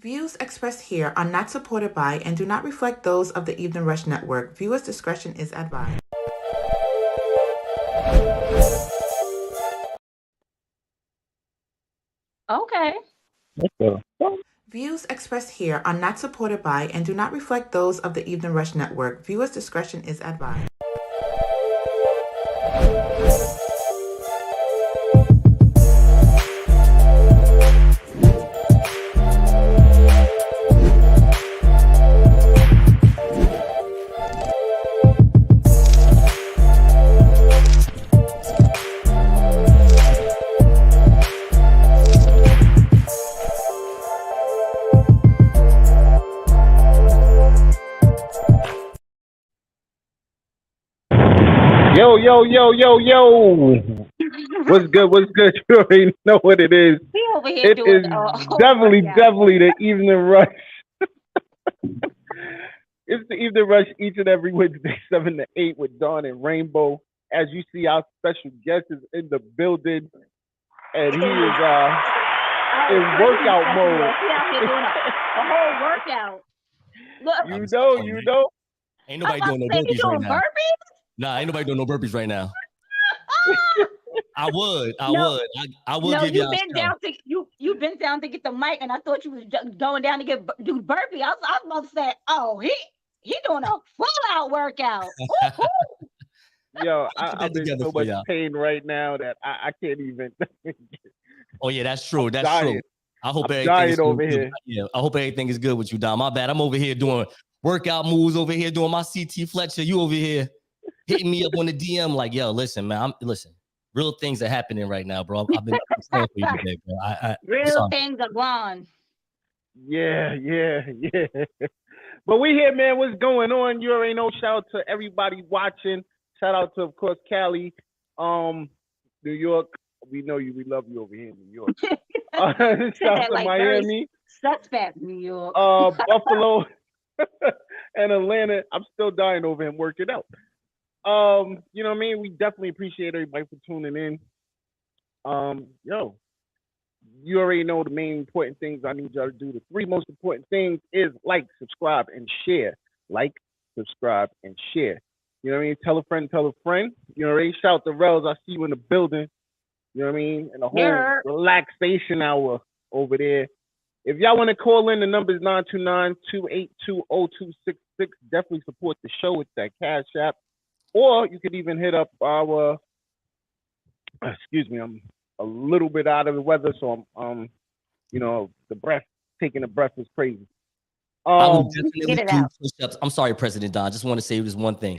Views expressed here are not supported by and do not reflect those of the Evening Rush Network. Viewers' discretion is advised. Okay. What the fuck? Views expressed here are not supported by and do not reflect those of the Evening Rush Network. Viewers' discretion is advised. Yo. What's good? What's good? You already know what it is. He over here It doing is whole definitely workout. the evening rush. It's the evening rush each and every Wednesday, 7 to 8 with Dawn and Rainbow. As you see, our special guest is in the building, and he is in workout mode. He out here doing a whole workout. Look, You know. Ain't I'm nobody about doing to no say you burpees right doing now. burpees? Nah, ain't nobody doing no burpees right now. I would No, give you y'all a been show. down to you been down to get the mic, and I thought you was going down to do burpee. I was about to say, oh, he doing a full out workout. Ooh. Yo, I'll put I'm that in together so for much y'all. pain right now that I can't even. Oh yeah, that's true. I'm That's dying. true. I hope I'm everything is dying over good. here. Yeah, I hope everything is good with you, Dom. My bad. I'm over here doing workout moves over here, doing my CT Fletcher. You over here hitting me up on the DM like, yo, listen, man. Listen. Real things are happening right now, bro. I've been praying for you today, bro. I'm Real sorry. things are gone. Yeah. But we here, man. What's going on? You already know. Shout out to everybody watching. Shout out to, of course, Cali, New York. We know you. We love you over here in New York. Shout out to Like Miami, suspect, New York. Buffalo, and Atlanta. I'm still dying over him working out. You know what I mean? We definitely appreciate everybody for tuning in. Yo, you already know the main important things I need y'all to do. The three most important things is like, subscribe, and share. Like, subscribe, and share. You know what I mean? Tell a friend, tell a friend. You know what I mean? Shout out to Rels. I see you in the building. You know what I mean? And the whole relaxation hour over there. If y'all want to call in, the number is 929-282-0266. Definitely support the show with that Cash App. Or you could even hit up our, excuse me, I'm a little bit out of the weather, so I'm, taking a breath is crazy. I would definitely do push-ups. I'm sorry, President Don. I just want to say this one thing.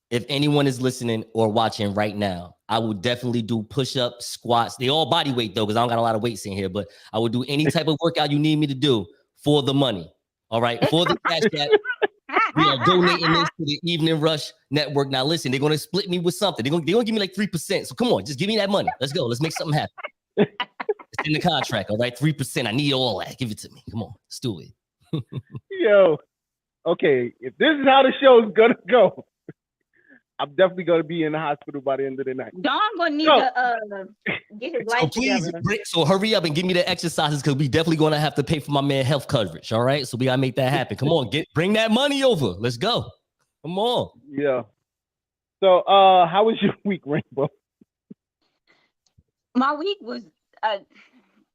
If anyone is listening or watching right now, I would definitely do push-ups, squats. They all body weight though, because I don't got a lot of weights in here. But I would do any type of workout you need me to do for the money. All right, for the Cash App. We are donating this to the Evening Rush Network. Now, listen, they're gonna split me with something. They're gonna give me like 3%. So come on, just give me that money. Let's go. Let's make something happen. It's in the contract. All right, 3%. I need all that. Give it to me. Come on, let's do it. Yo, okay, if this is how the show is gonna go, I'm definitely gonna be in the hospital by the end of the night. Don gonna need to get his life together. So hurry up and give me the exercises, because we definitely gonna have to pay for my man health coverage. All right, so we gotta make that happen. Come on, bring that money over. Let's go. Come on. Yeah. So, how was your week, Rainbow? My week was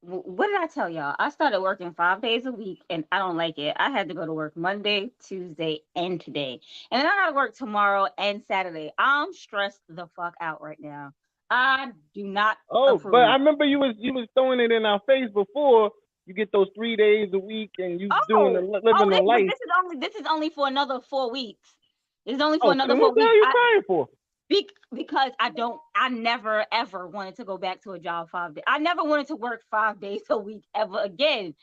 what did I tell y'all? I started working 5 days a week and I don't like it. I had to go to work Monday, Tuesday, and today. And then I gotta work tomorrow and Saturday. I'm stressed the fuck out right now. I do not approve. But I remember you was throwing it in our face before. You get those 3 days a week and you living the life. This is only for another 4 weeks. It's only for another 4 weeks. What are you crying for? Because I never ever wanted to go back to a job 5 days. I never wanted to work 5 days a week ever again.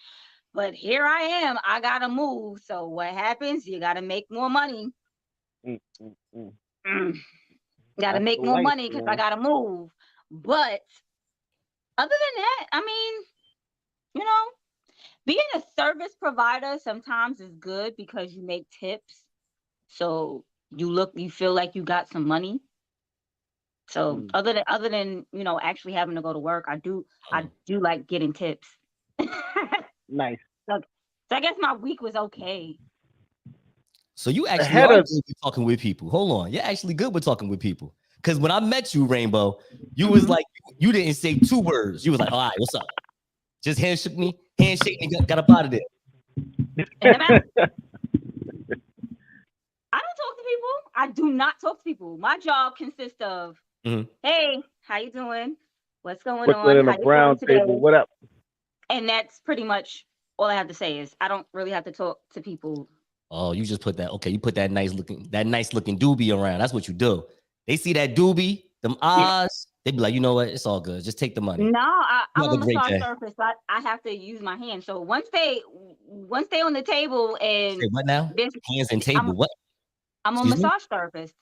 But here I am. I gotta move. So what happens? You gotta make more money. Gotta make more money because I gotta move. But other than that, I mean, being a service provider sometimes is good because you make tips. So you feel like you got some money. So other than actually having to go to work, I do like getting tips. Nice. So I guess my week was okay. So you actually are good with talking with people. Hold on. You're actually good with talking with people. Because when I met you, Rainbow, you was like, you didn't say 2 words. You was like, all right, what's up? Just handshake me, got up out of there. And I don't talk to people. I do not talk to people. My job consists of, hey, how you doing? What's going on? In a brown table. What up? And that's pretty much all I have to say is I don't really have to talk to people. Oh, you just put that. Okay, you put that nice looking doobie around. That's what you do. They see that doobie, them eyes. They be like, you know what? It's all good. Just take the money. No, I'm a massage therapist, but I have to use my hands. So once they on the table and say what now? Hands and table. What? I'm a massage therapist.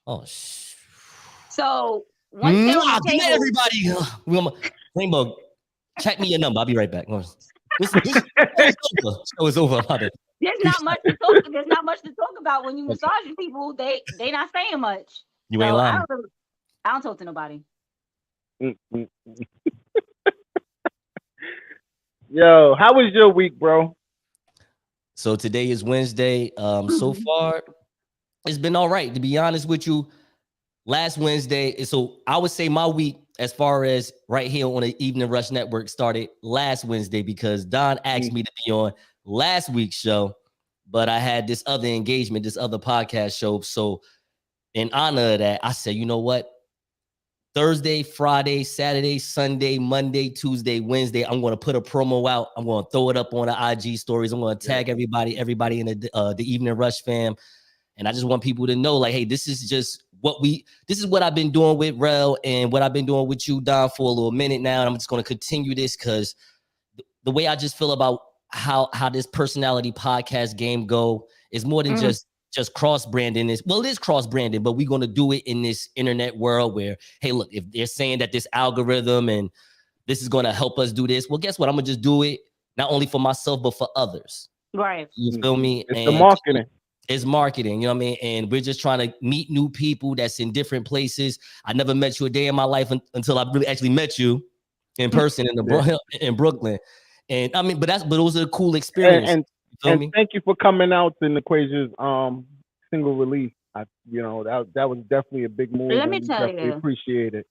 Oh, so once they're on the table, everybody, Rainbow, check me your number. I'll be right back. This show is over. There's not much to talk. There's not much to talk about when you massaging people. They not saying much. You ain't lying. I don't talk to nobody. Yo, how was your week, bro? So today is Wednesday. So far, it's been all right. To be honest with you, last Wednesday. So I would say my week, as far as right here on the Evening Rush Network, started last Wednesday because Don asked me to be on last week's show, but I had this other engagement, this other podcast show. So in honor of that, I said, you know what? Thursday, Friday, Saturday, Sunday, Monday, Tuesday, Wednesday, I'm going to put a promo out. I'm going to throw it up on the IG stories. I'm going to tag everybody in the Evening Rush fam. And I just want people to know, like, hey, this is what I've been doing with Rel and what I've been doing with you, Don, for a little minute now. And I'm just going to continue this because the way I just feel about how this personality podcast game go is more than just cross-branding this. Well, it is cross-branding, but we're going to do it in this internet world where, hey, look, if they're saying that this algorithm and this is going to help us do this, well, guess what? I'm going to just do it not only for myself, but for others. Right. You feel me? It's the marketing. It's marketing, you know what I mean? And we're just trying to meet new people that's in different places. I never met you a day in my life until I really actually met you in person in Brooklyn. And I mean, but those are cool experiences. And thank you for coming out in Equation's single release. That was definitely a big move. Let me tell you, appreciate it.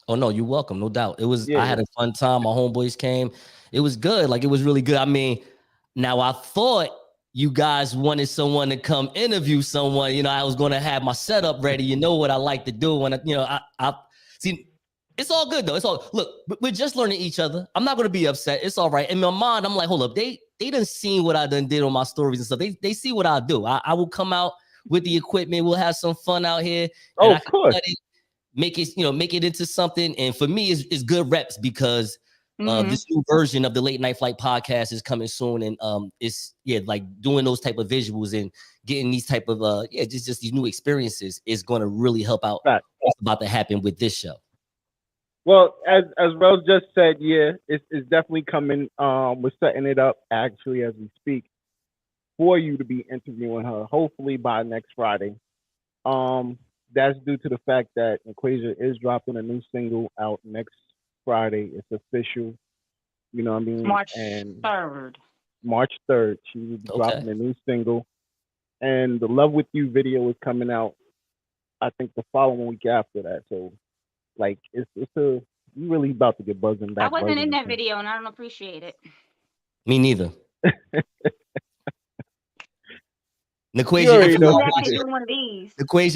Oh no, you're welcome, no doubt. It was. I had a fun time. My homeboys came. It was good. Like it was really good. I mean, now I thought you guys wanted someone to come interview someone. You know, I was going to have my setup ready. You know what I like to do when I see. It's all good though. It's all look. We're just learning each other. I'm not gonna be upset. It's all right. In my mind, I'm like, hold up. They done seen what I done did on my stories and stuff. They see what I do. I will come out with the equipment. We'll have some fun out here. Oh, of course. Make it into something. And for me, it's good reps because this new version of the Late Night Flight podcast is coming soon. And it's like doing those type of visuals and getting these type of just these new experiences is going to really help out. What's about to happen with this show. Well, as Rel just said, it's definitely coming. We're setting it up actually as we speak for you to be interviewing her, hopefully by next Friday. That's due to the fact that Equation is dropping a new single out next Friday. It's official. You know what I mean? March 3rd. March 3rd, she will be dropping a new single. And the Love With You video is coming out, I think, the following week after that. So, like, you really about to get buzzing back. I wasn't in that video, and I don't appreciate it. Me neither. Equation,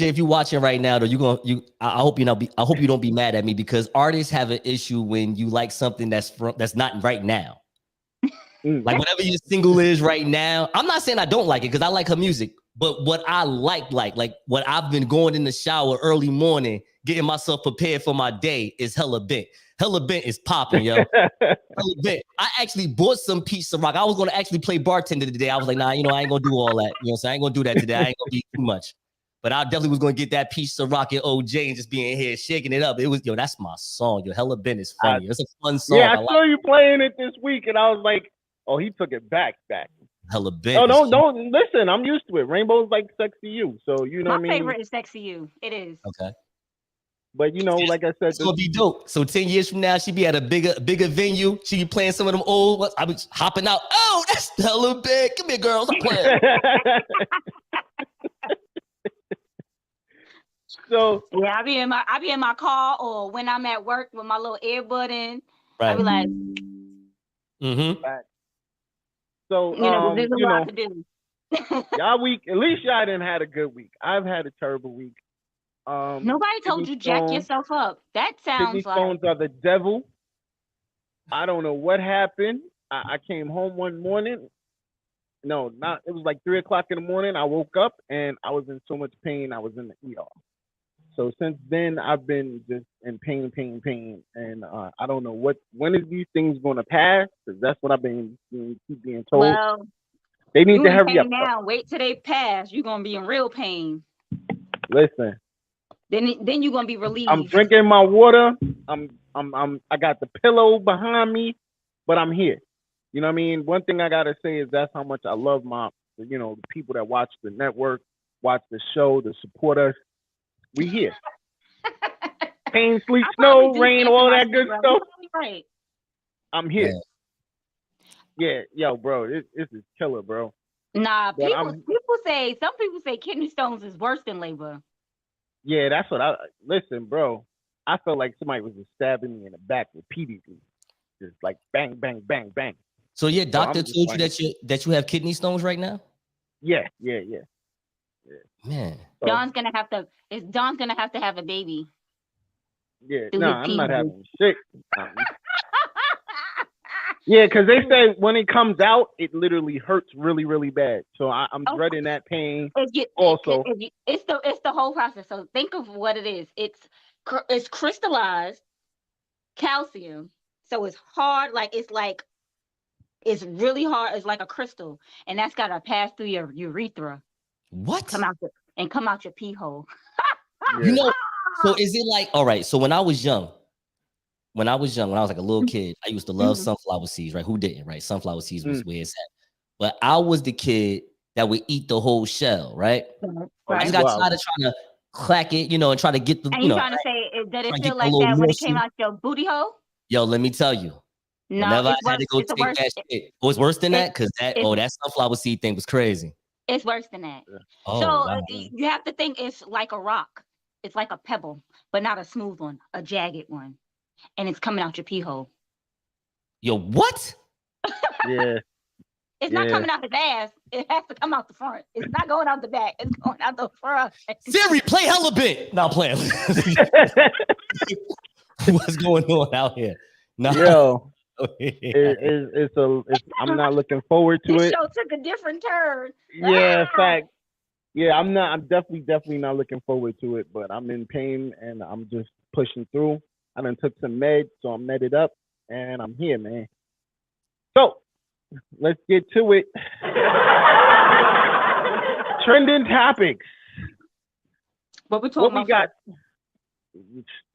if you're watching right now, though, I hope you don't be mad at me because artists have an issue when you like something that's not right now. Like whatever your single is right now. I'm not saying I don't like it because I like her music, but what I like what I've been going in the shower early morning, getting myself prepared for my day is hella bent. Hella bent is popping, yo. Hella bent. I actually bought some Peach Ciroc. I was going to actually play bartender today. I was like, nah, I ain't going to do all that. You know what I'm saying? I ain't going to do that today. I ain't going to be too much. But I definitely was going to get that Peach Ciroc and OJ and just being here shaking it up. It was, that's my song. Yo, Hella Bent is funny. It's a fun song. Yeah, I saw you playing it this week, and I was like, oh, he took it back. Hella Bent. No, don't listen. I'm used to it. Rainbow's like Sexy You. So, you know what I mean? My favorite is Sexy You. It is. Okay. But you know, like I said, it's gonna be dope. So 10 years from now, she be at a bigger venue. She be playing some of them old ones. I be hopping out. Oh, that's hella big. Come here, girls. I'm playing. So yeah, I be in my car, or when I'm at work with my little earbud in. Right. I be like, so there's a lot to do. y'all week, at least y'all didn't had a good week. I've had a terrible week. Nobody told you jack yourself up. That sounds kidney stones are the devil. I don't know what happened. I came home one morning. No, not. It was like 3:00 in the morning. I woke up and I was in so much pain. I was in the ER. So since then, I've been just in pain, and I don't know when is these things going to pass, because that's what I've been keep being told. Well, they need to hurry up. Now, wait till they pass. You're gonna be in real pain. Listen. Then you're gonna be relieved. I'm drinking my water. I got the pillow behind me, but I'm here. You know what I mean? One thing I gotta say is that's how much I love the people that watch the network, watch the show, to support us. We here. Pain, sleet, snow, rain, all that good stuff. Right. I'm here. Yeah, yo, bro, this is killer, bro. Nah, some people say kidney stones is worse than labor. Yeah, that's what listen, bro. I felt like somebody was just stabbing me in the back repeatedly. Just like bang, bang, bang, bang. So your doctor told you that you have kidney stones right now? Yeah. Man. Don's gonna have to have a baby. Yeah, no, I'm not having shit. Yeah, because they say when it comes out, it literally hurts really, really bad. So I'm dreading that pain. It's the whole process. So think of what it is. It's crystallized calcium. So it's hard, it's really hard. It's like a crystal, and that's gotta pass through your urethra. What? Come out your pee hole. Yeah. So is it like, all right? So when I was young, when I was like a little kid, I used to love sunflower seeds, right? Who didn't, right? Sunflower seeds was where it's at. But I was the kid that would eat the whole shell, right? I just got tired of trying to clack it, and try to get the, And you trying to say, did it feel like that when it came out your booty hole? Yo, let me tell you. No, whenever I had to go take that shit. Oh, it's worse than that? Because that sunflower seed thing was crazy. It's worse than that. Oh, so wow. You have to think it's like a rock. It's like a pebble, but not a smooth one, a jagged one. And it's coming out your pee hole. Yo, what? Yeah. It's not coming out his ass. It has to come out the front. It's not going out the back. It's going out the front. Siri, play hella bit. Not playing. What's going on out here? No. Yo. I'm not looking forward to it. The show took a different turn. Yeah, fact. Yeah, I'm definitely not looking forward to it, but I'm in pain and I'm just pushing through. I done took some meds, so I'm medded up and I'm here, man. So let's get to it. Trending topics. What we got?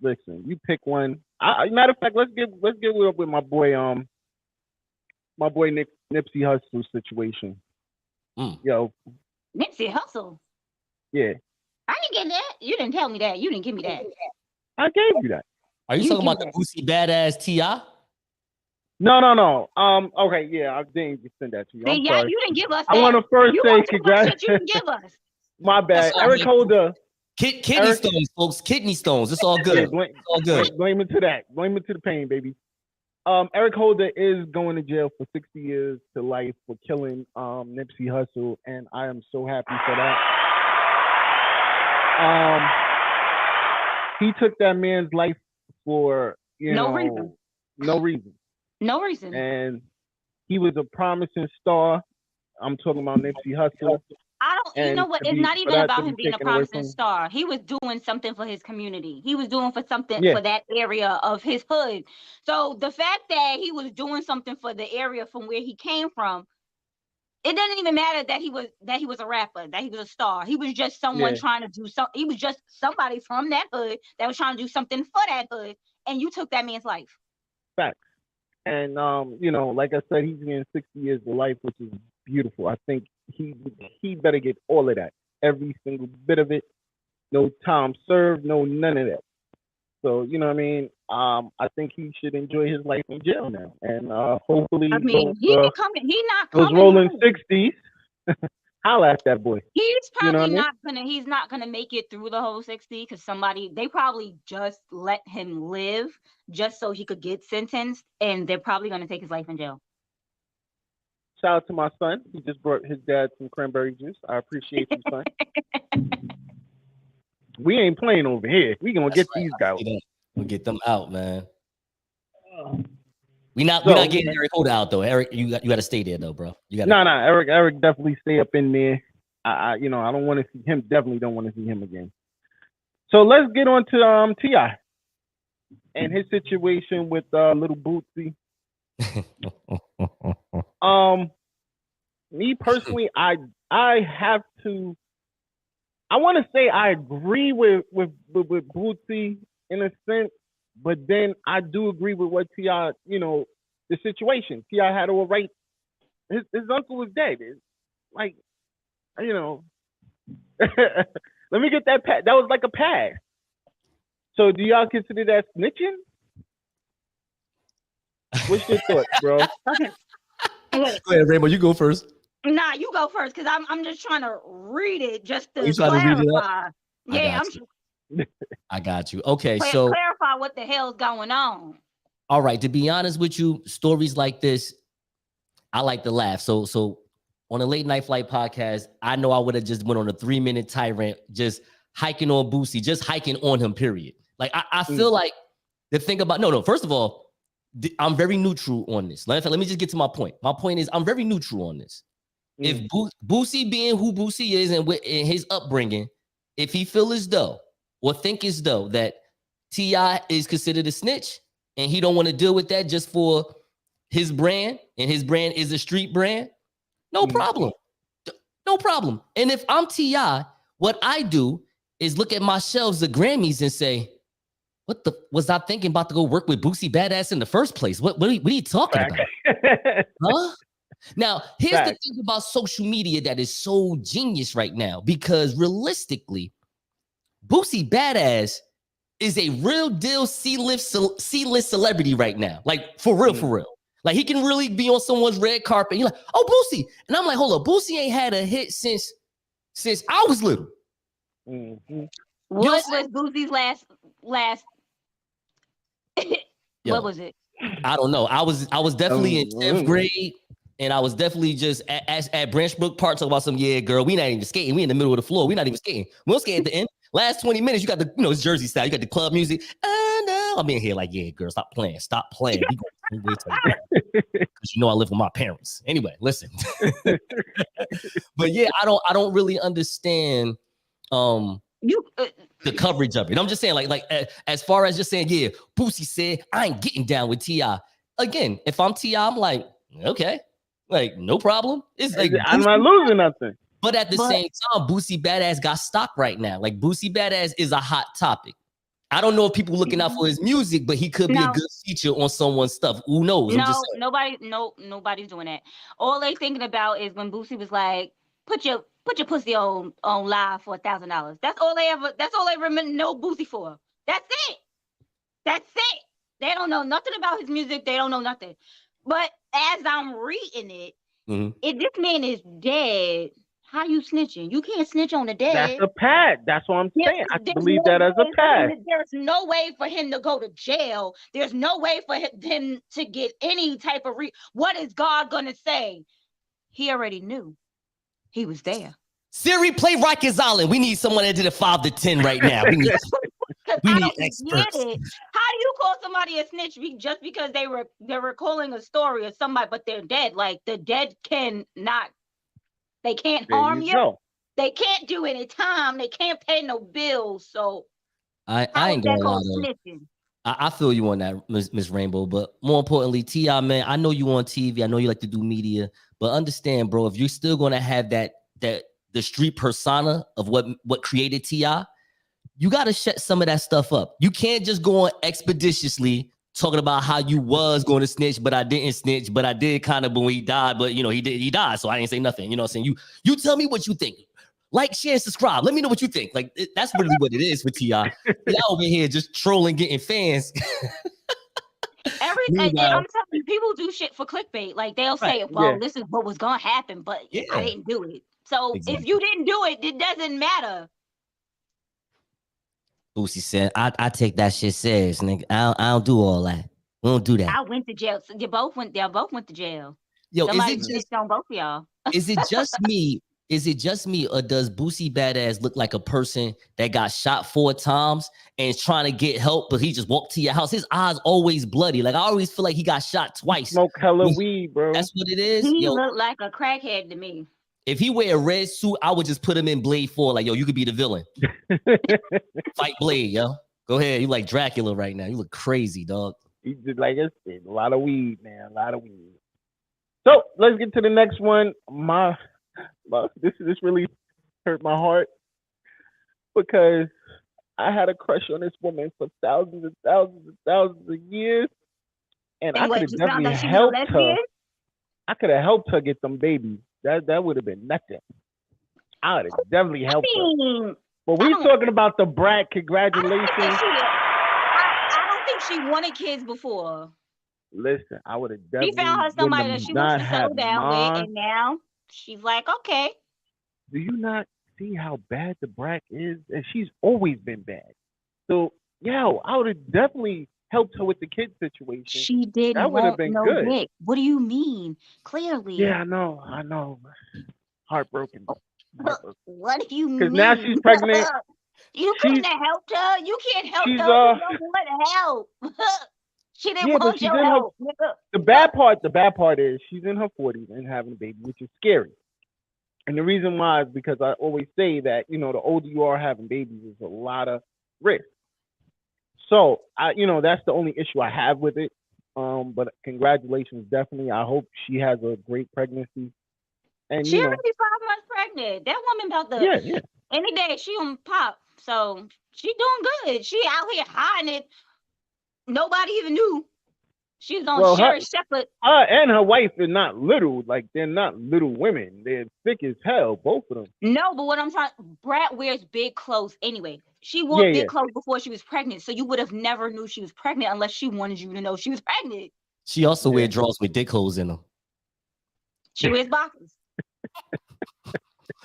Listen, you pick one. Matter of fact, let's get with my boy Nipsey Hussle situation. Yo, Nipsey Hussle. Yeah. I didn't get that. You didn't tell me that. You didn't give me that. I gave you that. Are you talking about the Boosie Badass T.I.? No. Okay, yeah, I didn't send that to you. I'm sorry. You didn't give us that. I want to first say congratulations. You didn't give us. My bad. Eric Holder. Kidney stones, folks. Kidney stones. It's all good. Yeah, it's all good. Blame it to that. Blame it to the pain, baby. Eric Holder is going to jail for 60 years to life for killing Nipsey Hussle, and I am so happy for that. He took that man's life for no reason. And he was a promising star. I'm talking about Nipsey Hussle. You know what? It's not even about him being a promising star. He was doing something for his community. He was doing something for that area of his hood. So the fact that he was doing something for the area from where he came from, it doesn't even matter that he was a rapper, that he was a star. He was just someone trying to do something. He was just somebody from that hood that was trying to do something for that hood, and you took that man's life. Facts. And like I said, he's getting 60 years of life, which is beautiful. I think he better get all of that, every single bit of it. No time served, no none of that. So you know what I mean. I think he should enjoy his life in jail now, and hopefully I mean, He not those coming rolling home. 60s. Holla at that boy. He's probably You know what I mean? He's not gonna make it through the whole 60 because they probably just let him live just so he could get sentenced, and they're probably gonna take his life in jail. Shout out to my son. He just brought his dad some cranberry juice. I appreciate you, son. We ain't playing over here. We gonna get these guys. We'll get them out, man. We're not getting Eric Holder out though. Eric, you got to stay there though, bro. You got. No. Eric definitely stay up in there. I don't want to see him. Definitely don't want to see him again. So let's get on to T.I. and his situation with little Bootsy. Me personally, I have to. I want to say I agree with Bootsy in a sense, but then I do agree with what T.I. The situation. T.I. had all right. His uncle was dead. It's like, let me get that pad. That was like a pad. So do y'all consider that snitching? What's your thoughts, bro? Okay. Go ahead, Rainbow. You go first. Nah, you go first because I'm just trying to read it just to clarify. Yeah, I got you. Okay, so clarify what the hell's going on. All right, to be honest with you, stories like this, I like to laugh. So on a late night flight podcast, I know I would have just went on a 3-minute tirade, just hiking on Boosie, just hiking on him, period. Like I feel like the thing about no, first of all, I'm very neutral on this. Let me just get to my point. My point is I'm very neutral on this. If Boosie being who Boosie is and in his upbringing, if he feel as though or think as though that T.I. is considered a snitch and he don't want to deal with that just for his brand and his brand is a street brand, no problem. No problem. And if I'm T.I., what I do is look at my shelves of Grammys and say, what the was I thinking about to go work with Boosie Badass in the first place? What are you talking about? Huh? Now, here's the thing about social media that is so genius right now, because realistically, Boosie Badass is a real deal C-list celebrity right now. Like, for real. Like, he can really be on someone's red carpet. You're like, oh, Boosie. And I'm like, hold up. Boosie ain't had a hit since I was little. Mm-hmm. What was Boosie's last what was it? I don't know. I was definitely in 10th grade. And I was definitely just at Branchbrook Park talking about some, yeah, girl, we not even skating. We in the middle of the floor. We not even skating. We'll skate at the end. Last 20 minutes, you got the, it's Jersey style. You got the club music. No. I'm in here like, yeah, girl, stop playing. Because I live with my parents. Anyway, listen. But yeah, I don't really understand the coverage of it. I'm just saying, like as far as just saying, yeah, Boosie said, I ain't getting down with T.I. Again, if I'm T.I., I'm like, okay. Like, no problem. It's like I'm not losing nothing. But at the same time, Boosie Badass got stock right now. Like, Boosie Badass is a hot topic. I don't know if people looking out for his music, but he could be a good feature on someone's stuff. Who knows? Nobody's doing that. All they thinking about is when Boosie was like, put your pussy on live for $1,000. That's all they remember know Boosie for. That's it. They don't know nothing about his music. They don't know nothing. But as I'm reading it, if this man is dead, how you snitching? You can't snitch on the dead. That's a pad. That's what I'm saying. I believe that as a pad. There's no way for him to go to jail. There's no way for him to get any type of what is God gonna say? He already knew. He was there. Siri, play Rikers Island. We need someone that did a 5 to 10 right now. We need experts. How do you call somebody a snitch just because they were calling a story of somebody, but they're dead? Like, the dead they can't harm you. They can't do any time. They can't pay no bills. So I ain't gonna lie. I feel you on that, Miss Rainbow. But more importantly, T.I., man, I know you on TV. I know you like to do media, but understand, bro, if you're still gonna have that the street persona of what created T.I., you got to shut some of that stuff up. You can't just go on expeditiously talking about how you was going to snitch, but I didn't snitch, but I did kind of when he died, but he died, so I didn't say nothing. You know what I'm saying? You tell me what you think. Like, share, and subscribe. Let me know what you think. Like, that's really what it is for T.I. Y'all over here just trolling, getting fans. I'm telling you, people do shit for clickbait. Like, they'll say, well, this is what was gonna happen, but I didn't do it. So if you didn't do it, it doesn't matter. Boosie said, I take that shit serious, nigga. I don't do all that. We don't do that. I went to jail. So y'all both went to jail. Yo, somebody snitched on both of y'all. Is it just me? Is it just me, or does Boosie Badass look like a person that got shot 4 times and is trying to get help, but he just walked to your house? His eyes always bloody. Like, I always feel like he got shot twice. Smoke hella weed, bro. That's what it is. He looked like a crackhead to me. If he wear a red suit, I would just put him in Blade 4. Like, yo, you could be the villain. Fight Blade, yo. Go ahead. You like Dracula right now. You look crazy, dog. He's just like I said, a lot of weed, man. A lot of weed. So let's get to the next one. This really hurt my heart because I had a crush on this woman for thousands and thousands and thousands of years, and I could have definitely helped her. I could have helped her get some babies. That would have been nothing. I would have definitely helped her. But we're talking about the brat. Congratulations. I don't think she wanted kids before. Listen, I would have definitely. She found her somebody that she wants to settle down with, and now she's like, okay. Do you not see how bad the brat is? And she's always been bad. So, I would have definitely helped her with the kid situation. She didn't. That would have been good. Dick. What do you mean? Clearly. Yeah, I know. Heartbroken. What do you mean? Because now she's pregnant. You couldn't have helped her. You can't help her. You don't want help. She didn't want your help. The bad part is she's in her 40s and having a baby, which is scary. And the reason why is because I always say that, the older you are having babies is a lot of risk. So that's the only issue I have with it. But congratulations, definitely. I hope she has a great pregnancy. And she already 5 months pregnant. That woman about to any day she gonna pop. So she doing good. She out here hiding it. Nobody even knew. She's on Sherry Shepherd. And her wife is not little. Like, they're not little women. They're thick as hell, both of them. No, but what I'm trying, Brat wears big clothes anyway. She wore big clothes before she was pregnant, so you would have never knew she was pregnant unless she wanted you to know she was pregnant. She also wears drawers with dick holes in them. She wears boxes.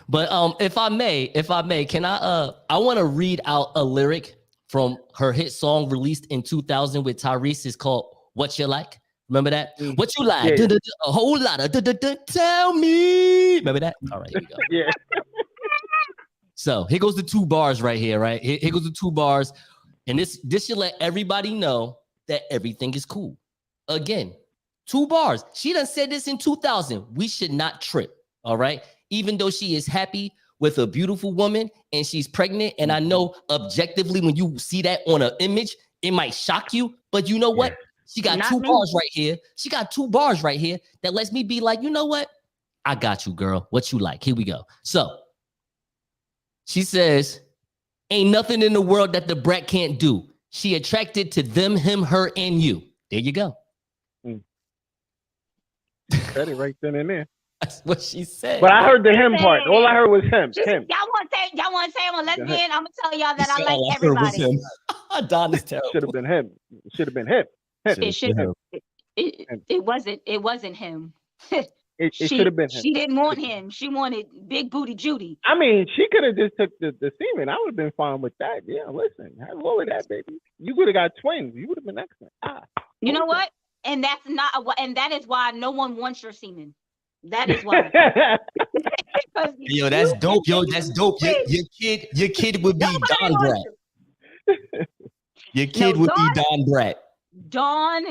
But if I may, can I want to read out a lyric from her hit song released in 2000 with Tyrese. It's called What You Like. Remember that? What you like? Yeah. A whole lot of tell me. Remember that? All right, here we go. Yeah. So here goes the 2 bars right here, right? Here goes the 2 bars. And this should let everybody know that everything is cool. Again, 2 bars. She done said this in 2000. We should not trip, all right? Even though she is happy with a beautiful woman and she's pregnant. And I know objectively when you see that on an image, it might shock you. But you know what? She got 2 bars right here. She got 2 bars right here that lets me be like, you know what? I got you, girl. What you like? Here we go. So she says, ain't nothing in the world that the brat can't do. She attracted to them, him, her, and you. There you go. Said it right then and there. That's what she said. But I heard the him part. All I heard was him. Y'all want to say I'm a lesbian? I'm gonna tell y'all that I like everybody. Don is terrible. Should have been him. It wasn't him. It should have been him. She didn't want him. She wanted Big Booty Judy. I mean, she could have just took the semen. I would have been fine with that. Yeah, listen, have all of that, baby. You would have got twins. You would have been excellent. You know what? And that is why no one wants your semen. That is why. Yo, that's dope. That's dope. Your kid would be Don Brat. Your kid would be Don Brat. Dawn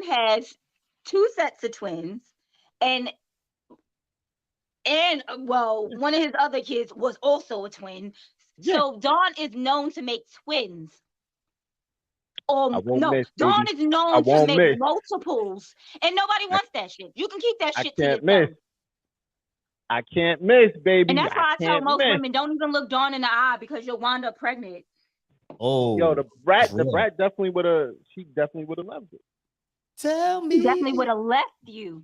has 2 sets of twins, and one of his other kids was also a twin. Yeah. So Dawn is known to make twins. Dawn is known to make multiples, and nobody wants that shit. You can keep that shit to yourself. I can't miss, baby. And that's why I tell most women, don't even look Dawn in the eye because you'll wind up pregnant. Oh, yo, the brat definitely would have. She definitely would have loved it. Tell me, she definitely would have left you.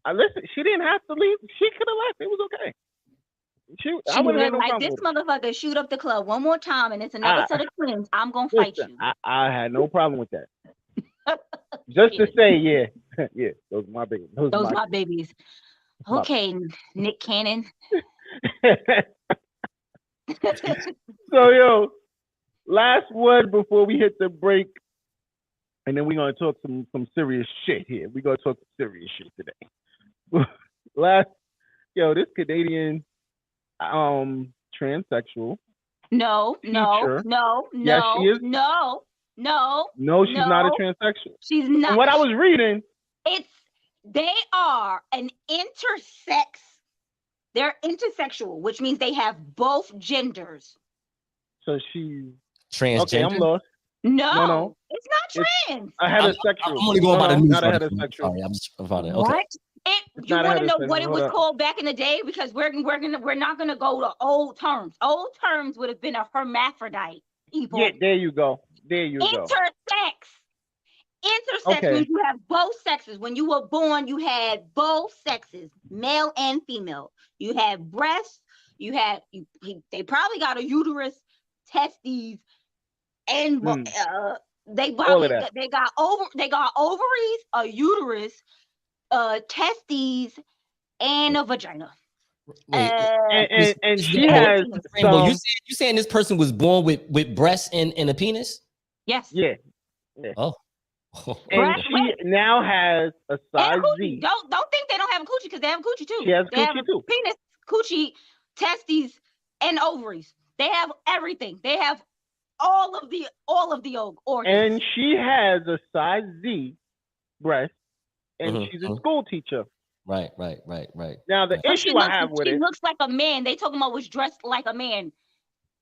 Listen, she didn't have to leave. She could have left. It was okay. I wouldn't have no like, problem this with it. motherfucker shoot up the club one more time and it's another set of twins. I'm gonna fight Listen, you. I had no problem with that. Just to say, yeah, yeah, those are my babies. Those my babies. Okay, Nick Cannon. So, yo, last word before we hit the break, and then we're gonna talk some serious shit here. We're gonna talk some serious shit today. This Canadian transsexual. No, teacher. no, Yes, she is. no, she's not a transsexual. She's not. And what I was reading, they are an intersex. They're intersexual, which means they have both genders. So she's transgender. Okay, I'm lost. No, it's not trans. A heterosexual. I'm only going by the news. Not a heterosexual. Sorry, I'm just about it. Okay. What? You want to know what it was called back in the day? Because we're not gonna go to old terms. Old terms would have been a hermaphrodite. Evil. Yeah, there you go. Intersex. Intersex means you have both sexes. When you were born, you had both sexes, male and female. You had breasts. They probably got a uterus, testes, and they got ovaries, a uterus, testes, and a vagina. Wait, and she has. You saying this person was born with breasts and a penis? Yes. Yeah. Oh. And she now has a size Z. Don't think they don't have a coochie, because they have a coochie too. She has coochie too. Penis, coochie, testes, and ovaries. They have everything. They have all of the organs. And she has a size Z breast, and she's a school teacher. Right. Now the issue I have with it, she looks like a man. They talking about was dressed like a man.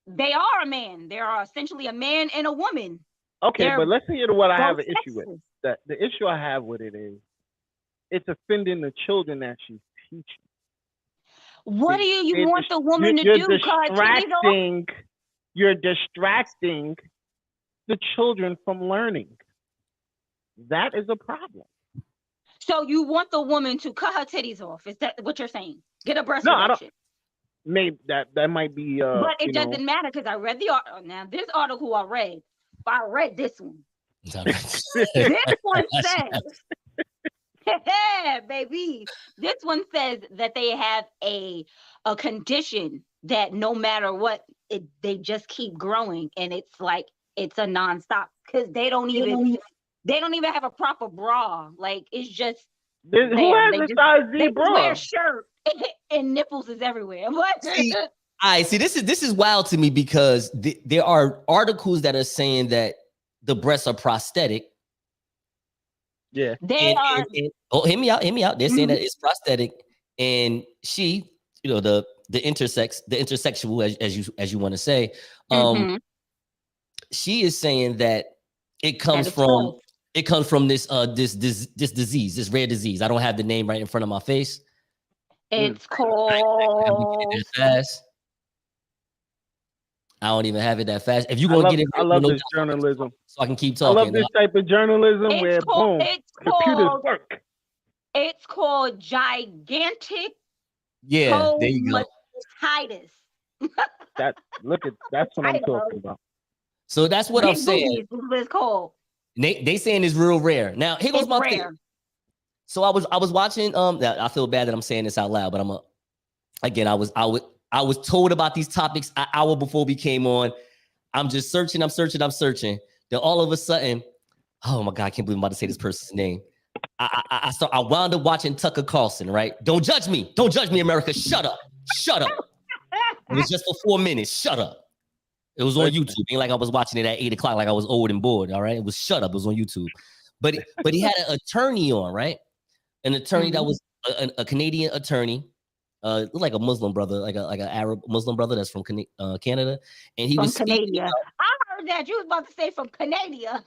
They are a man. They are essentially a man and a woman. Okay, but let's hear what I have an issue with. The issue I have with it is it's offending the children that she's teaching. What do you want the woman to do? You're distracting the children from learning. That is a problem. So you want the woman to cut her titties off? Is that what you're saying? Get a breast reduction? Maybe that might be. But it doesn't matter, because I read the article. Now this article I read this one. This one says, baby, this one says that they have a condition that no matter what, they just keep growing, and it's like it's a nonstop, because they don't even have a proper bra. Like, it's just who has a size Z bra? They wear a shirt and nipples is everywhere. What? See, this is wild to me, because there are articles that are saying that the breasts are prosthetic. Yeah. Hear me out. They're saying that it's prosthetic, and she, the intersexual, as you want to say, she is saying that it comes from this disease, this rare disease. I don't have the name right in front of my face. It's called. I don't even have it that fast. If you're gonna get it, I love this journalism. So I can keep talking. I love this type of journalism where computers work. It's called gigantic. Yeah, there you go. That's what I'm talking about. So that's what I'm saying. What it's called. They saying it's real rare. Now here goes my thing. So I was watching. I feel bad that I'm saying this out loud, but I was told about these topics an hour before we came on. I'm just searching. Then all of a sudden, oh my God, I can't believe I'm about to say this person's name. I wound up watching Tucker Carlson, right? Don't judge me, America. Shut up. It was just for 4 minutes. Shut up. It was on YouTube. Ain't like I was watching it at 8:00, like I was old and bored. All right. It was shut up. It was on YouTube. But he had an attorney on, right? An attorney that was a Canadian attorney. Looked like a Muslim brother, like an Arab Muslim brother that's from Canada, and he was Canada. I heard that you was about to say from Canada.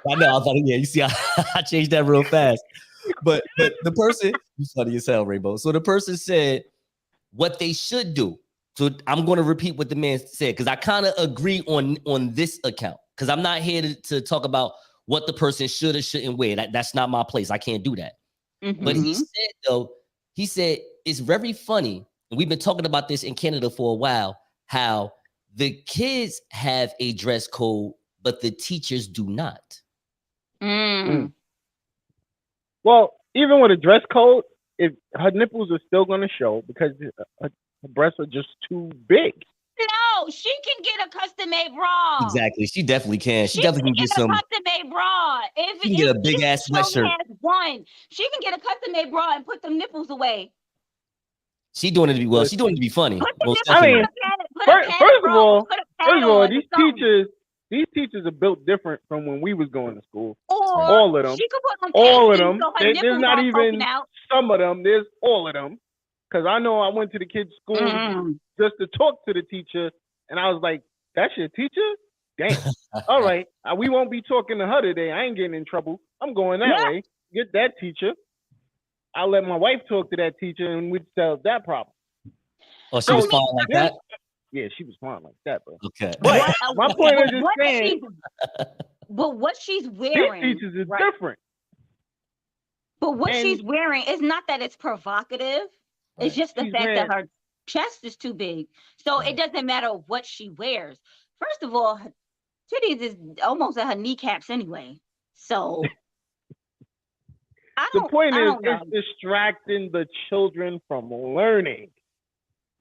I know. I was like, yeah. You see, I changed that real fast. But the person, you funny as hell, Rainbow. So the person said what they should do. So I'm going to repeat what the man said, because I kind of agree on this account, because I'm not here to talk about what the person should or shouldn't wear. That's not my place. I can't do that. But he said it's very funny and we've been talking about this in Canada for a while, how the kids have a dress code, but the teachers do not. Well, even with a dress code, if her nipples are still going to show because her breasts are just too big. No, she can get a custom-made bra. Exactly. She definitely can. She definitely can get a custom-made bra. If she can get a big-ass sweatshirt. She can get a custom-made bra and put them nipples away. She doing it to be well. She doing it to be funny. I mean, first of all, these teachers are built different from when we was going to school. All of them. All of them. There's not even some of them. There's all of them. Because I know I went to the kids' school just to talk to the teacher, and I was like, "That's your teacher? Damn. All right. We won't be talking to her today. I ain't getting in trouble. I'm going that way. Get that teacher. I'll let my wife talk to that teacher, and we'd solve that problem." Oh, she was fine like that? Yeah, she was fine like that, bro. Okay. But my point is just saying. But what she's wearing. These teachers is different. But what she's wearing is not that it's provocative. It's just the fact that her chest is too big. So it doesn't matter what she wears. First of all, her titties is almost at her kneecaps anyway. So the point is, it's distracting the children from learning.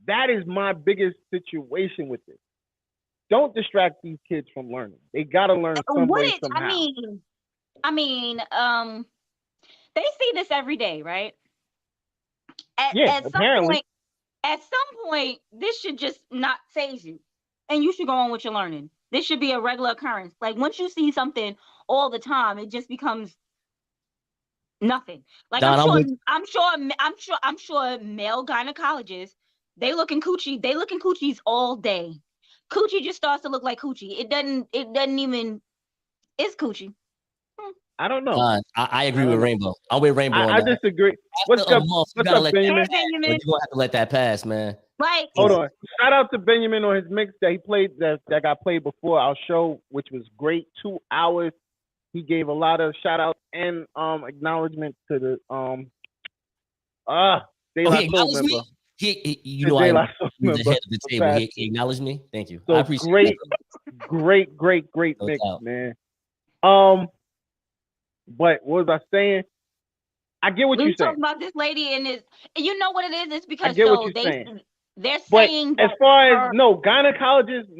That is my biggest situation with this. Don't distract these kids from learning. They gotta learn some way, somehow. I mean, they see this every day, right? At some point, this should just not faze you, and you should go on with your learning. This should be a regular occurrence. Like once you see something all the time, it just becomes nothing. Like Don, I'm sure male gynecologists, they looking coochies all day. Coochie just starts to look like coochie. It doesn't even. It's coochie. I don't know. I agree with Rainbow. I'm with Rainbow. I disagree. What's up, Benjamin? You're gonna have to let that pass, man. Like, hold on. Shout out to Benjamin on his mix that he played that got played before our show, which was great. 2 hours. He gave a lot of shout out and acknowledgement to the he acknowledged me. He the head of the table. He acknowledged me. Thank you. So I appreciate great mix, man. But what was I saying? I get what you're saying. Talking about this lady and this, you know what it is? It's because they're saying. But as far as gynecologists,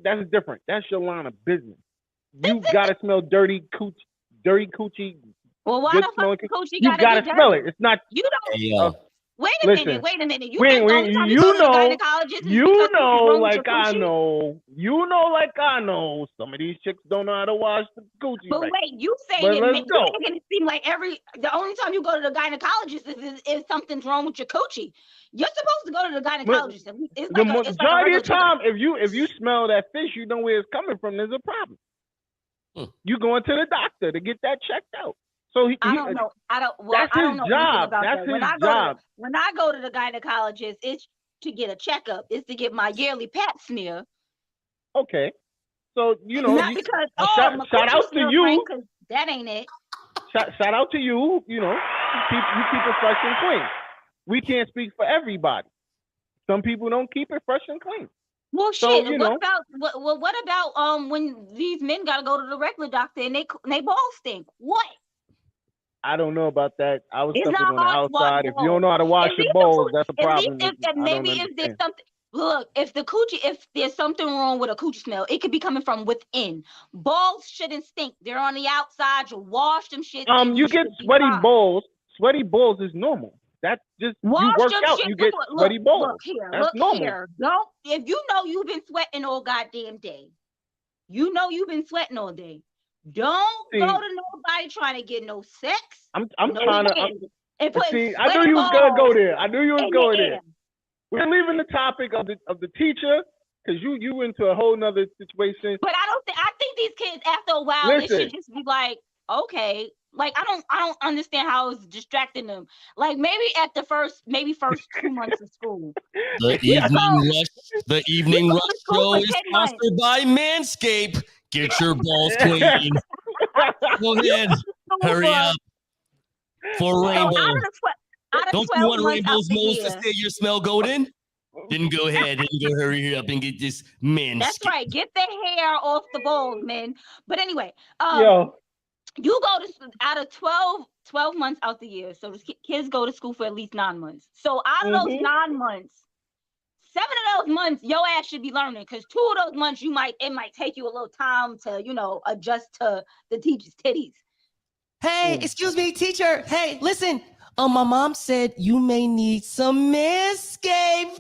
that's different. That's your line of business. You gotta smell dirty coochie. Well, why the fuck coochie you gotta smell it? It's not. You don't. Wait a minute. You know, like I know. Some of these chicks don't know how to wash the coochie. But wait, you saying it making it seem like the only time you go to the gynecologist is something's wrong with your coochie. You're supposed to go to the gynecologist. The majority of the time, if you smell that fish, you know where it's coming from. There's a problem. You going to the doctor to get that checked out. So I don't know. That's his job. That's his job. When I go to the gynecologist, it's to get a checkup. It's to get my yearly pap smear. Okay. So not because shout out to you. That ain't it. Shout out to you. You keep it fresh and clean. We can't speak for everybody. Some people don't keep it fresh and clean. Well, shit. What about when these men gotta go to the regular doctor and they balls stink? What? I don't know about that. I was stepping on the outside. If you don't know how to wash your balls, that's a problem. If there's something. Look, if there's something wrong with a coochie smell, it could be coming from within. Balls shouldn't stink. They're on the outside. You wash them shit. You get sweaty balls. Sweaty balls is normal. That's just you work out. You get sweaty balls. That's normal. If you know you've been sweating all goddamn day, Don't go to nobody trying to get no sex. I'm trying to. I knew you was gonna go there. I knew you was going there. We're leaving the topic of the teacher because you went to a whole nother situation. But I think these kids after a while it should just be like, okay, like I don't understand how it's distracting them. Like maybe first 2 months of school. The evening rush show is sponsored by Manscaped. Get your balls clean. Go ahead. Hurry up. For Rainbow. out of Don't you 12 want months out Rainbow's the nose to year. say your smell golden? Then go ahead and go hurry up and get this man. That's right. Get the hair off the balls, men. But anyway, Yo, you go to out of 12 months out the year. So the kids go to school for at least 9 months. So out of those 9 months, 7 of those months, your ass should be learning, because 2 of those months it might take you a little time to, adjust to the teacher's titties. Hey, excuse me, teacher. Hey, listen. My mom said you may need some Manscaped.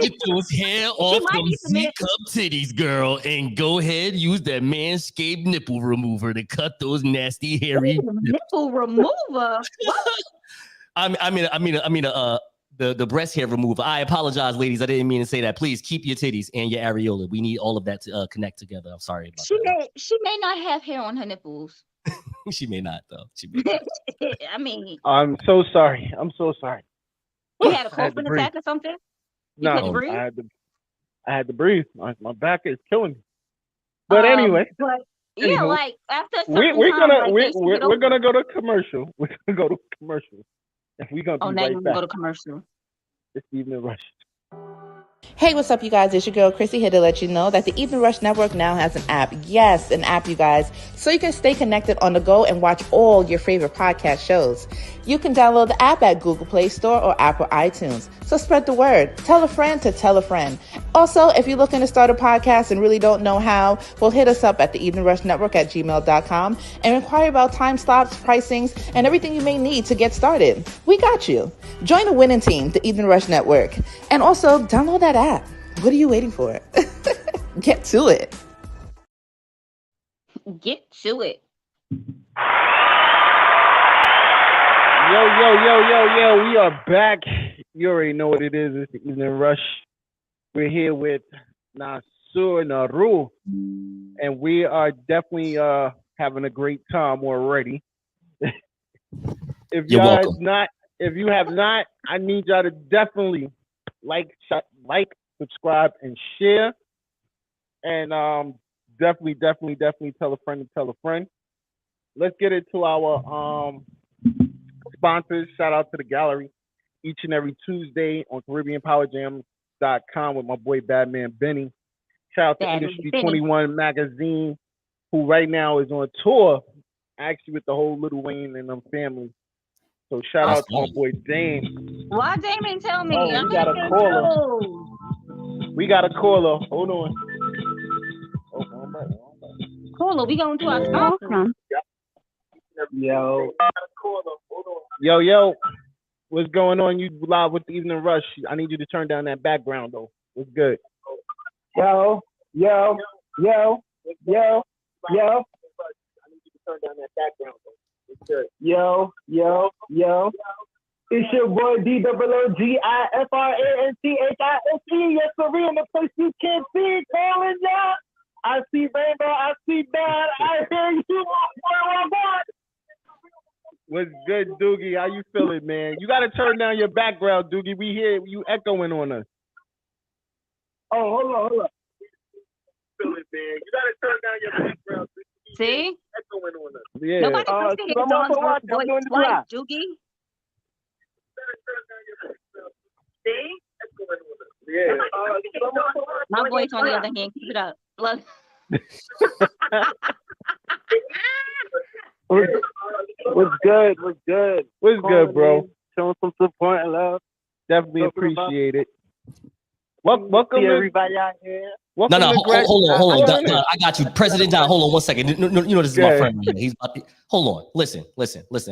Get those hair off them C-cup titties, girl, and go ahead use that Manscaped nipple remover to cut those nasty hairy nipple remover. The breast hair remover. I apologize, ladies. I didn't mean to say that. Please keep your titties and your areola. We need all of that to connect together. I'm sorry about that. She may not have hair on her nipples. She may not, though. She may not. I mean, I'm so sorry. You had a coughing attack or something? No, I had to breathe. My back is killing me. But anyway, yeah, like after a we're gonna go to commercial. We're gonna go to commercial, and we're gonna be right back. Go to commercial. This Evening Rush. Hey, what's up, you guys? It's your girl, Chrissy, here to let you know that the Evening Rush Network now has an app. Yes, an app, you guys. So you can stay connected on the go and watch all your favorite podcast shows. You can download the app at Google Play Store or Apple iTunes. So spread the word. Tell a friend to tell a friend. Also, if you're looking to start a podcast and really don't know how, well, hit us up at the Evening Rush Network at gmail.com and inquire about time slots, pricings, and everything you may need to get started. We got you. Join the winning team, the Evening Rush Network. And also, download that app. What are you waiting for? Get to it. Get to it. Yo. We are back. You already know what it is. It's the Evening Rush. We're here with Nasur Naru. And we are definitely having a great time already. If you have not, I need y'all to definitely like, subscribe, and share. And definitely tell a friend to tell a friend. Let's get into our sponsors. Shout out to the gallery each and every Tuesday on CaribbeanPowerJam.com with my boy Badman Benny. Shout out to Industry 21 magazine, who right now is on tour, actually with the whole Lil Wayne and them family. So shout out to my boy Dame. Why Dame ain't tell me? Oh, we got a caller. We got a caller. Hold on. Caller, we going to our sponsor. Yo. What's going on? You live with the Evening Rush. I need you to turn down that background though. What's good? Yo. I need you to turn down that background though. What's good? Yo. It's your boy DOOGIFRANCHISE. Yes, Korea, in the place you can't see. Calling ya. I see rainbow. I see bad. I hear you. Oh, God. What's good, Doogie? How you feeling, man? You got to turn down your background, Doogie. We hear you echoing on us. Oh, hold on. Feeling, man. You got to turn down your background. See? Echoing on us. Yeah. Nobody can see Dawn's voice twice, Doogie. See? Yeah. My voice, on the other hand, keep it up. Look. What's good? What's good, bro? Showing some support and love. Definitely appreciate it. Welcome everybody out here. Hold on. Don, I got you. President Don, hold on 1 second. No, you know this is my friend. He's hold on. Listen.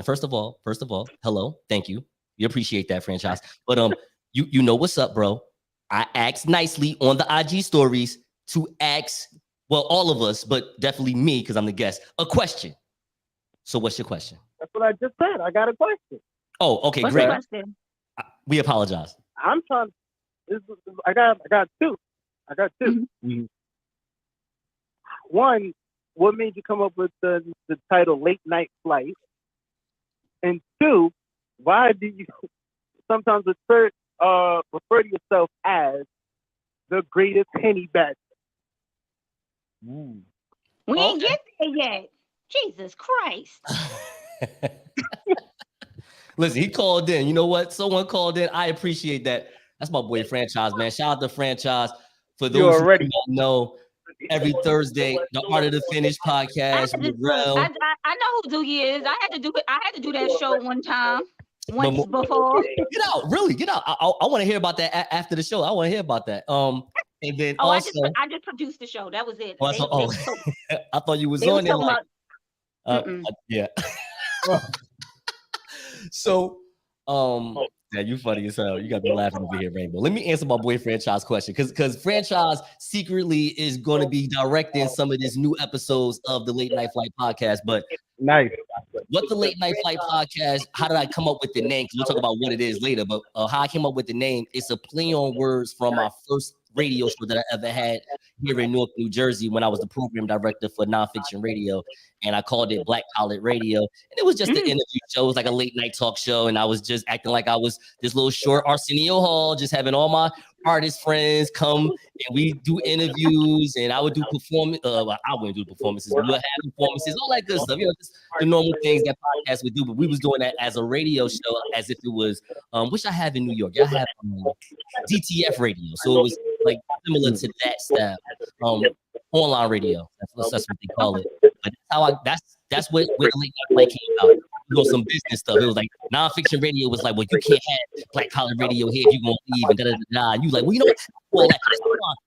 First of all, hello. Thank you. We appreciate that, franchise. But you know what's up, bro. I asked nicely on the IG stories to ask, well, all of us, but definitely me, because I'm the guest, a question. So what's your question? That's what I just said. I got a question. Oh, okay, what's great. We apologize. I'm trying. I got two. Mm-hmm. One, what made you come up with the title Late Night Flight? And two, why do you sometimes refer to yourself as the greatest Henny Bachelor? We ain't get there yet. Jesus Christ. Listen, he called in. You know what? Someone called in. I appreciate that. That's my boy Franchise, man. Shout out to Franchise. For those who don't know, every Thursday, the Art of the Finish podcast with Rel. I know who Doogie is. I had to do that show once before. Get out, really, get out. I want to hear about that after the show. I want to hear about that. And then also, I just produced the show. That was it. I thought you was on there. Like, yeah. So, yeah, you funny as hell. You got me laughing over here, Rainbow. Let me answer my boy Franchise question, because Franchise secretly is going to be directing some of these new episodes of the Late Night Flight podcast. But nice. What the Late Night Flight podcast? How did I come up with the name? Because we'll talk about what it is later. But how I came up with the name, it's a play on words from my first radio show that I ever had here in Newark, New Jersey, when I was the program director for nonfiction radio, and I called it Black College Radio. And it was just an interview show. It was like a late night talk show, and I was just acting like I was this little short Arsenio Hall, just having all my artist friends come and we do interviews, and I would do performance. I wouldn't do performances. We would have performances, all that good stuff. You know, just the normal things that podcasts would do. But we was doing that as a radio show, as if it was, which I have in New York. I have DTF radio, so it was like similar to that style. Online radio. That's what they call it. But that's what the Late Night Flight came out. You know, some business stuff. It was like nonfiction radio was like, well, you can't have Black College Radio here if you're gonna leave, and And you like, well, you know what?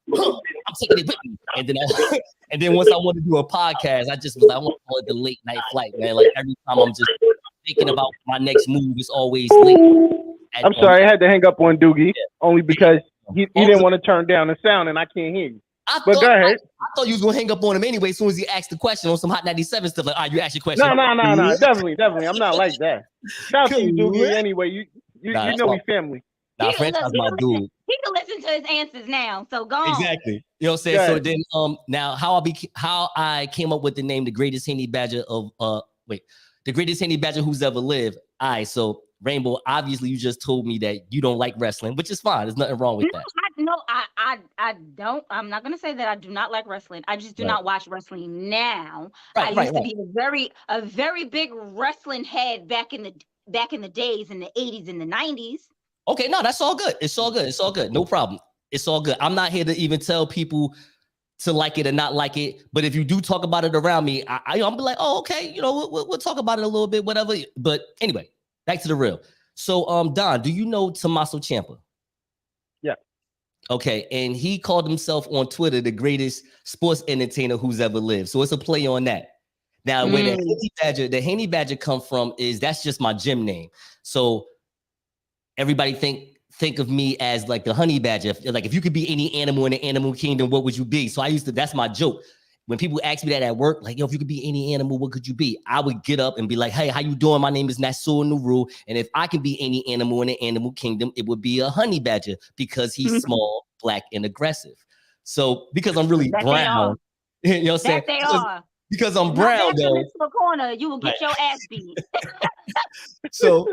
I'm taking it with me. And then once I wanted to do a podcast, I just was like, I want to call it the Late Night Flight, man. Like every time I'm just thinking about my next move, it's always late. I'm sorry, I had to hang up on Doogie only because he didn't want to turn down the sound, and I can't hear you. But go ahead. I thought you was gonna hang up on him anyway as soon as he asked the question on some Hot 97 stuff. Like, all right, you asked your question. No. Definitely. I'm not like that. Shout out to you, Doogie. Anyway, you know we family. Nah, Franchise my dude. He can listen to his answers now. So go on. Exactly. You know what I'm saying? So then now how I came up with the name, the greatest Henny Badger of the greatest Henny Badger who's ever lived. All right, so Rainbow, obviously you just told me that you don't like wrestling, which is fine. There's nothing wrong with that. I don't. I'm not gonna say that I do not like wrestling. I just do not watch wrestling now. I used to be a very big wrestling head back in the days in the 80s and the 90s. Okay, no, that's all good. It's all good. No problem. It's all good. I'm not here to even tell people to like it or not like it. But if you do talk about it around me, I'm be like, oh, okay, you know, we'll talk about it a little bit, whatever. But anyway, back to the real. So, Don, do you know Tommaso Ciampa? Yeah. Okay, and he called himself on Twitter the greatest sports entertainer who's ever lived. So it's a play on that. Now, where the Henny Badger come from is that's just my gym name. So everybody think of me as like the honey badger. Like if you could be any animal in the animal kingdom, what would you be? So that's my joke. When people ask me that at work, like, yo, if you could be any animal, what could you be? I would get up and be like, hey, how you doing? My name is Nasur Nuru. And if I could be any animal in the animal kingdom, it would be a honey badger because he's small, black, and aggressive. So because I'm really brown, you know what I'm saying? Because I'm brown, though. In the corner, you will get your ass beat. So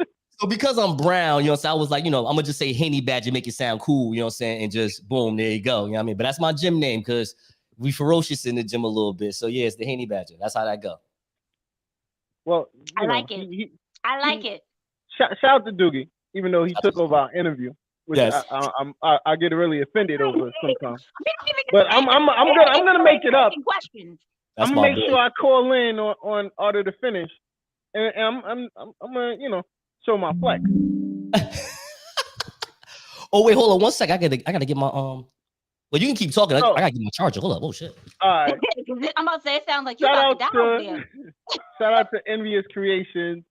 because I'm brown, you know, so I was like, you know, I'm gonna just say Henny Badger, make it sound cool, you know what I'm saying? And just boom, there you go. You know what I mean? But that's my gym name because we ferocious in the gym a little bit. So yeah, it's the Henny Badger. That's how that go. Well, I like it. I like it. Shout out to Doogie, even though he took over our interview, which I get really offended over sometimes. But I'm gonna make it up. I'm gonna make sure I call in on Art of the Finish, and I'm gonna, you know, show my flex. Oh wait, hold on one sec. I gotta get my Well, you can keep talking. I gotta get my charger. Hold up. Oh shit. All right. I'm about to say it sounds like you're about to die over there. Shout out to Envious Creations.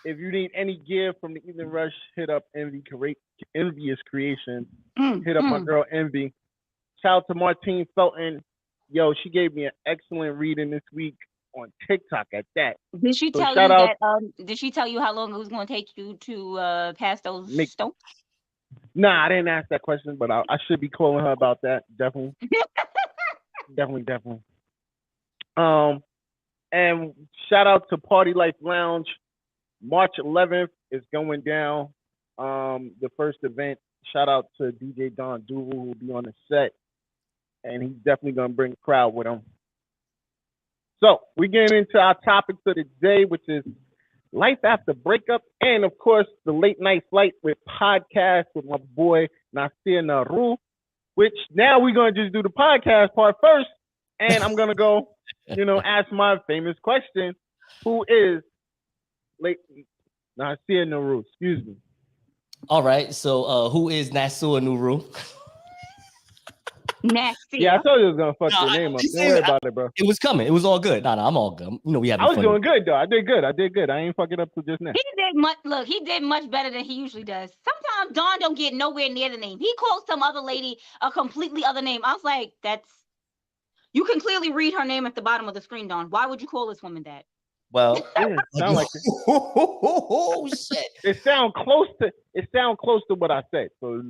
If you need any gear from the Evening Rush, hit up Envious Creations. Hit up my girl Envy. Shout out to Martine Felton. Yo, she gave me an excellent reading this week on TikTok at that. Did she tell you that? Did she tell you how long it was going to take you to pass those stones? Nah, I didn't ask that question, but I should be calling her about that. Definitely. definitely. And shout out to Party Life Lounge. March 11th is going down. The first event. Shout out to DJ Don Duru, who will be on the set. And he's definitely going to bring a crowd with him. So we're getting into our topic for the day, which is life after breakup, and of course, the late night flight with podcast with my boy Nasir Naru, which now we're going to just do the podcast part first. And I'm going to go, ask my famous question. Who is late Nasir Naru? Excuse me. All right. So who is Nasir Naru? Nasty. Yeah, I told you I was gonna fuck your name up. Don't worry about it, bro. It was coming. It was all good. No, I'm all good. We having I was fun. doing good though. I did good. I ain't fucking up to just now. He did much better than he usually does. Sometimes Dawn don't get nowhere near the name. He calls some other lady a completely other name. I was like, you can clearly read her name at the bottom of the screen, Dawn. Why would you call this woman that? Well, sound like it. Oh shit! It sound close to what I said. So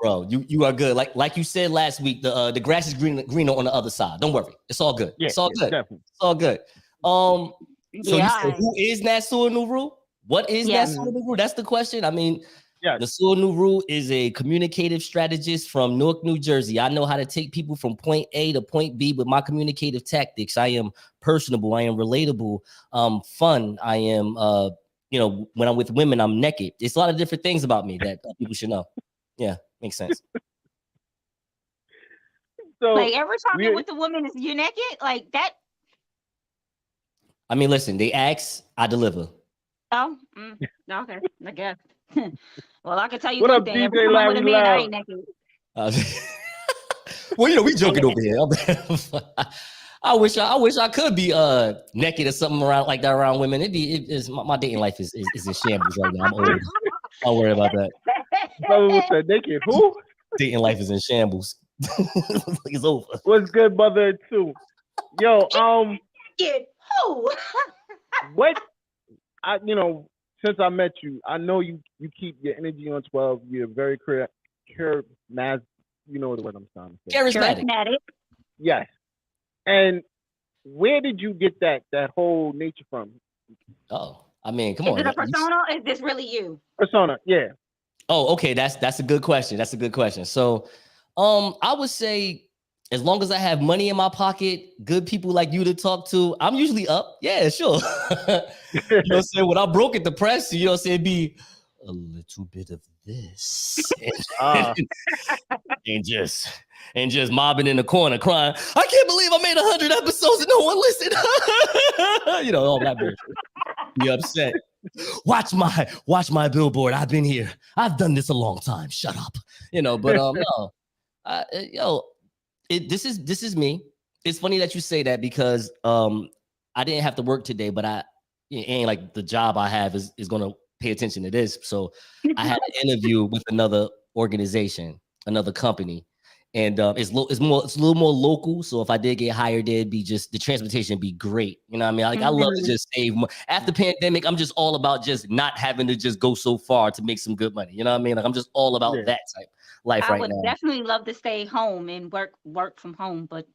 bro, you are good. Like you said last week, the grass is greener on the other side. Don't worry, it's all good. Yeah, it's all good. Definitely. It's all good. So you said, who is Nasir Naru? What is Nasir Naru? That's the question. I mean, Nasir Naru is a communicative strategist from Newark, New Jersey. I know how to take people from point A to point B with my communicative tactics. I am personable. I am relatable. Fun. I am. When I'm with women, I'm naked. It's a lot of different things about me that people should know. Yeah, makes sense. So, like every time you're with the woman, you're naked, like that. I mean, listen. They ask, I deliver. Oh, okay. I guess. Well, I can tell you what one up, thing. DJ Every time I'm with a man, I ain't naked. Well, we joking over here. I wish I could be naked or something around like that around women. My dating life is in shambles right now. I'm old. Don't worry about that. Brother said naked. Who? Dating life is in shambles. It's over. What's good, brother? Too. Yo, Get who? What? Since I met you, I know you keep your energy on 12. You're very charismatic. You know what I'm trying to say. Charismatic. Yes. And where did you get that whole nature from? Oh, I mean, come on. Is it a persona? Or is this really you? Persona, yeah. Oh, okay. That's a good question. So, I would say, as long as I have money in my pocket, good people like you to talk to, I'm usually up. Yeah, sure. You know what I'm saying? When I'm broke at the press, you know what I'm saying, be a little bit of this. And just mobbing in the corner crying, I can't believe I made 100 episodes and no one listened. All that bullshit. Be upset. Watch my billboard. I've been here. I've done this a long time. Shut up. But no. This is me. It's funny that you say that because I didn't have to work today, but it ain't like the job I have is gonna pay attention to this. So I had an interview with another organization, another company, and it's a little more local. So if I did get hired, there'd be just the transportation be great. You know what I mean? Like I love to just save money. After pandemic, I'm just all about just not having to just go so far to make some good money. You know what I mean? Like I'm just all about that type life right now. I would definitely love to stay home and work from home, but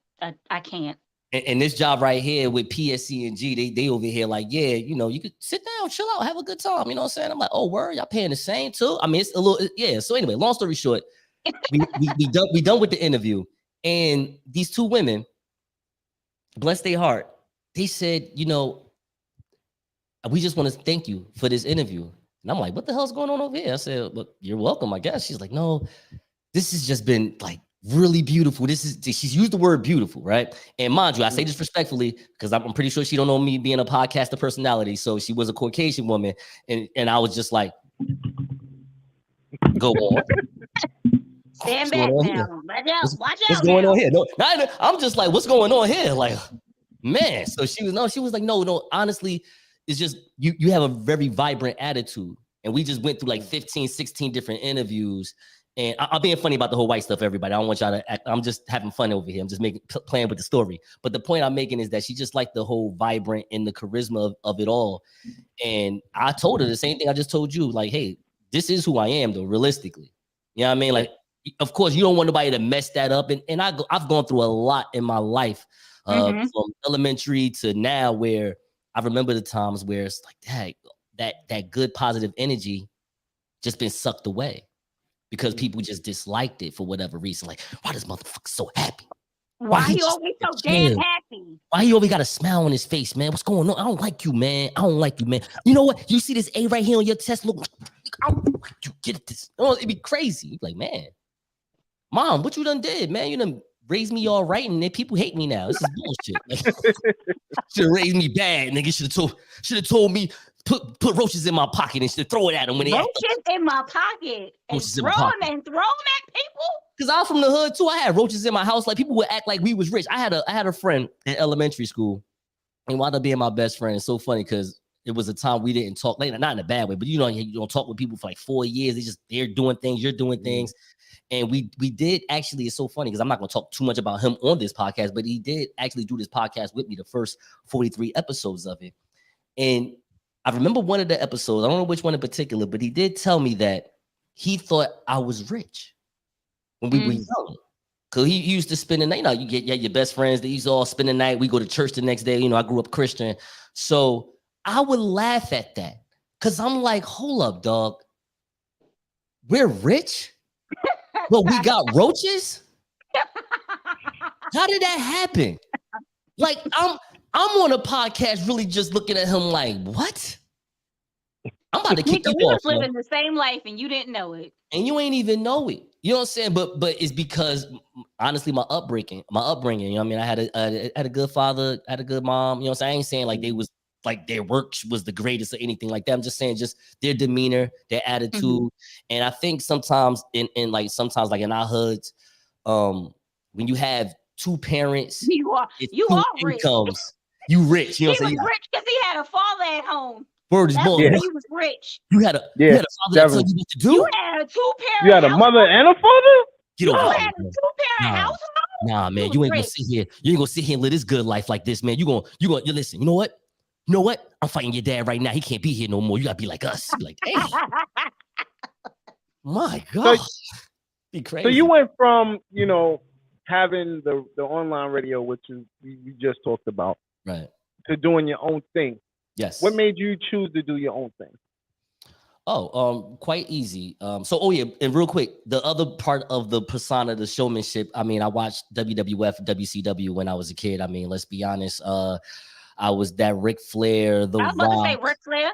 I can't. And this job right here with PSC and G, they over here like, yeah, you could sit down, chill out, have a good time. You know what I'm saying? I'm like, oh, word, y'all paying the same too? I mean, it's a little, yeah. So anyway, long story short, we done with the interview. And these two women, bless their heart, they said, we just want to thank you for this interview. And I'm like, what the hell's going on over here? I said, well, you're welcome, I guess. She's like, no, this has just been like really beautiful. She's used the word beautiful, right? And mind you, I say this respectfully because I'm pretty sure she don't know me being a podcaster personality. So she was a Caucasian woman. And I was just like, go on. Stand back now. Watch out. What's going on here? No, I'm just like, what's going on here? Like, man. So she was like, no, honestly, it's just you have a very vibrant attitude. And we just went through like 15, 16 different interviews. And I'm being funny about the whole white stuff, everybody. I don't want y'all to act. I'm just having fun over here. I'm just playing with the story. But the point I'm making is that she just liked the whole vibrant and the charisma of it all. And I told her the same thing I just told you. Like, hey, this is who I am, though, realistically. You know what I mean? Like, of course, you don't want nobody to mess that up. And I've gone through a lot in my life, from elementary to now, where I remember the times where it's like, that good positive energy just been sucked away because people just disliked it for whatever reason. Like, why this motherfucker so happy? Why he always so damn happy? Why he always got a smile on his face, man? What's going on? I don't like you, man. I don't like you, man. You know what? You see this A right here on your test? Look, I don't like you. Get this. Oh, it'd be crazy. You'd be like, man, Mom, what you done did, man? You done raised me all right, and then people hate me now. This is bullshit. Should have raised me bad, nigga. Should have told me put roaches in my pocket and should throw it at them when they roaches in my pocket and throw them at people. Because I was from the hood too. I had roaches in my house. Like people would act like we was rich. I had a friend in elementary school, and wound up being my best friend. It's so funny because it was a time we didn't talk, like, not in a bad way, but you don't talk with people for like 4 years. They're doing things, you're doing things. And we did actually, it's so funny because I'm not going to talk too much about him on this podcast, but he did actually do this podcast with me, the first 43 episodes of it. And I remember one of the episodes, I don't know which one in particular, but he did tell me that he thought I was rich when we were young. Because he used to spend the night, you get your best friends, they used to all spend the night. We go to church the next day. I grew up Christian. So I would laugh at that because I'm like, hold up, dog. We're rich? Well, we got roaches? How did that happen? Like, I'm on a podcast really just looking at him like, what? I'm about to kick you off. We was living the same life and you didn't know it. And you ain't even know it. You know what I'm saying? But it's because, honestly, my upbringing, you know what I mean? I had a good father, I had a good mom. You know what I'm saying? I ain't saying like they was like their work was the greatest or anything like that. I'm just saying just their demeanor, their attitude. And I think sometimes in sometimes like in our hoods, when you have two parents, you are incomes, you rich. You know what I'm saying? He was rich because he had a father at home. Word is born. He was rich. You had a father that told you what to do. You had a two-parent. You had a mother and a father. Get over you had a two-parent household. Nah, man, you ain't gonna sit here. You ain't gonna sit here and live this good life like this, man. You listen. You know what? I'm fighting your dad right now. He can't be here no more. You gotta be like us. Be like, hey, my God, be crazy. So you went from having the online radio, which you just talked about, right, to doing your own thing. Yes. What made you choose to do your own thing? Quite easy. And real quick, the other part of the persona, the showmanship. I mean, I watched WWF, WCW when I was a kid. I mean, let's be honest. I was that Ric Flair, the I was about to say Ric Flair,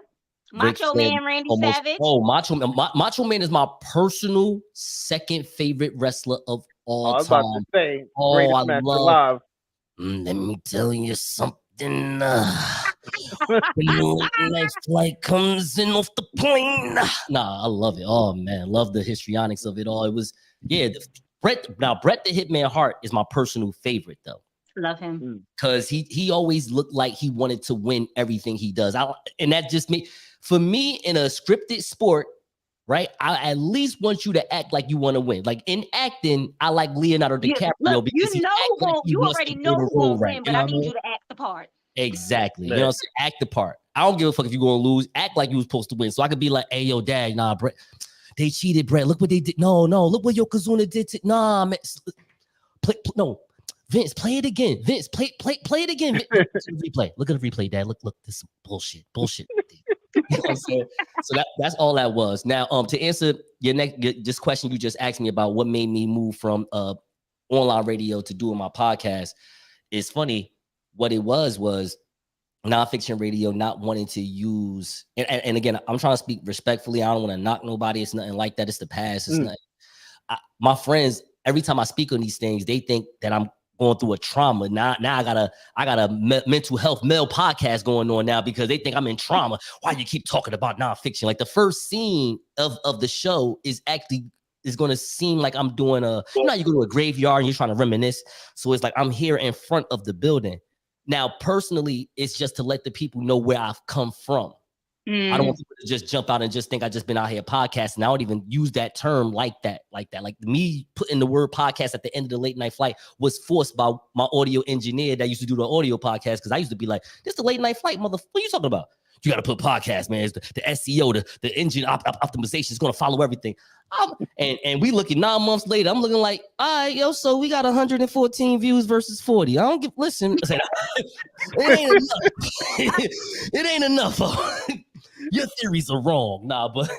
Macho Man, Randy Savage. Oh, Macho Man is my personal second favorite wrestler of all time. I was about to say, greatest match alive. Let me tell you something. When the next flight comes in off the plane. Nah, I love it. Oh man, love the histrionics of it all. It was Bret the Hitman Hart is my personal favorite though. Love him because he always looked like he wanted to win everything he does. And that just for me in a scripted sport, right? I at least want you to act like you want to win. Like in acting, I like Leonardo DiCaprio because you already know who will win, but I need you to act the part. Exactly. You know what I'm saying? Act the part. I don't give a fuck if you're gonna lose. Act like you was supposed to win. So I could be like, hey, yo, dad, nah, Brett, they cheated, Brett. Look what they did. No, look what Yokozuna did to nah, man. No. Vince, play it again. Vince, play it again. Look at the replay. Look at the replay, Dad. Look, this is bullshit. You know what I'm saying? So that's all that was. Now, to answer this question you just asked me about what made me move from online radio to doing my podcast, it's funny. What it was nonfiction radio not wanting to use, and again, I'm trying to speak respectfully. I don't want to knock nobody. It's nothing like that. It's the past. It's nothing. My friends, every time I speak on these things, they think that I'm going through a trauma. Now I got a mental health male podcast going on now because they think I'm in trauma. Why you keep talking about nonfiction? Like the first scene of the show is going to seem like I'm doing you go to a graveyard and you're trying to reminisce. So it's like I'm here in front of the building. Now, personally, it's just to let the people know where I've come from. I don't want people to just jump out and just think I just been out here podcasting. I don't even use that term like that. Like me putting the word podcast at the end of the late night flight was forced by my audio engineer that used to do the audio podcast. Cause I used to be like, this is the late night flight, motherfucker. What are you talking about? You got to put podcast, man. It's the SEO, the engine optimization is going to follow everything. And we looking 9 months later, I'm looking like, all right, yo, so we got 114 views versus 40. Listen, it ain't enough. Your theories are wrong. Nah, but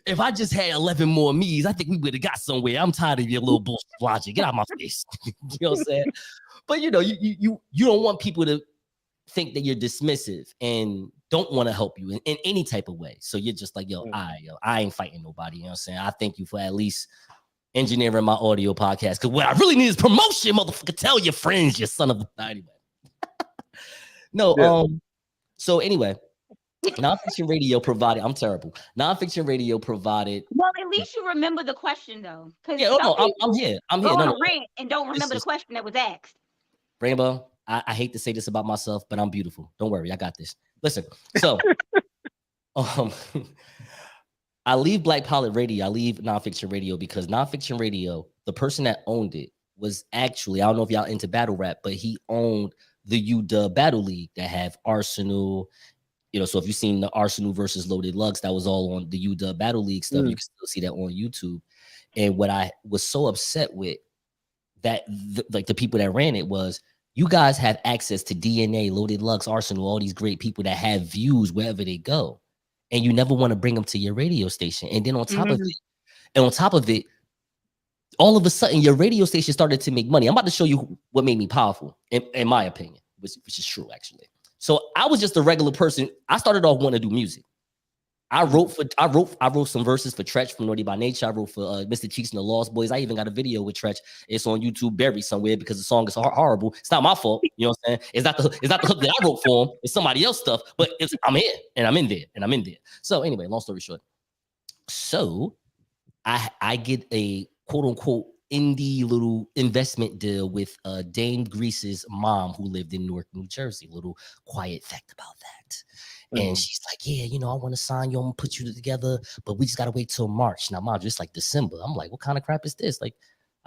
If I just had 11 more me's, I think we would have got somewhere. I'm tired of your little bullshit logic. Get out of my face. You know what I'm saying? But you don't want people to think that you're dismissive and don't want to help you in any type of way. So you're just like, I ain't fighting nobody. You know what I'm saying? I thank you for at least engineering my audio podcast. Because what I really need is promotion, motherfucker. Tell your friends, you son of a... Anyway. So anyway, Nonfiction Radio provided... I'm terrible. Nonfiction Radio provided... Well, at least you remember the question, though. I'm here. I'm here. Go on a rant and don't remember the question that was asked. Rainbow, I hate to say this about myself, but I'm beautiful. Don't worry, I got this. Listen, so I leave Black Pilot Radio. I leave Nonfiction Radio because Nonfiction Radio, the person that owned it was actually, I don't know if y'all into battle rap, but he owned the UW Battle League that have Arsenal. So if you've seen the Arsenal versus Loaded Lux, that was all on the UW Battle League stuff. You can still see that on YouTube. And what I was so upset with that, the people that ran it was, you guys have access to DNA, Loaded Lux, Arsenal, all these great people that have views wherever they go. And you never want to bring them to your radio station. And then on top of it, all of a sudden your radio station started to make money. I'm about to show you what made me powerful, in my opinion, which is true, actually. So I was just a regular person. I started off wanting to do music. I wrote some verses for Tretch from Naughty by Nature. I wrote for Mr. Cheeks and the Lost Boys. I even got a video with Tretch. It's on YouTube buried somewhere because the song is horrible. It's not my fault. You know what I'm saying? It's not the hook that I wrote for him. It's somebody else's stuff. But I'm in, and I'm in there. So anyway, long story short. So I get a quote unquote indie little investment deal with Dame Grease's mom, who lived in Newark, New Jersey. Little quiet fact about that. And she's like, yeah, I want to sign you. I'm going to put you together, but we just got to wait till March. Now, Mom, it's like December. I'm like, what kind of crap is this? Like,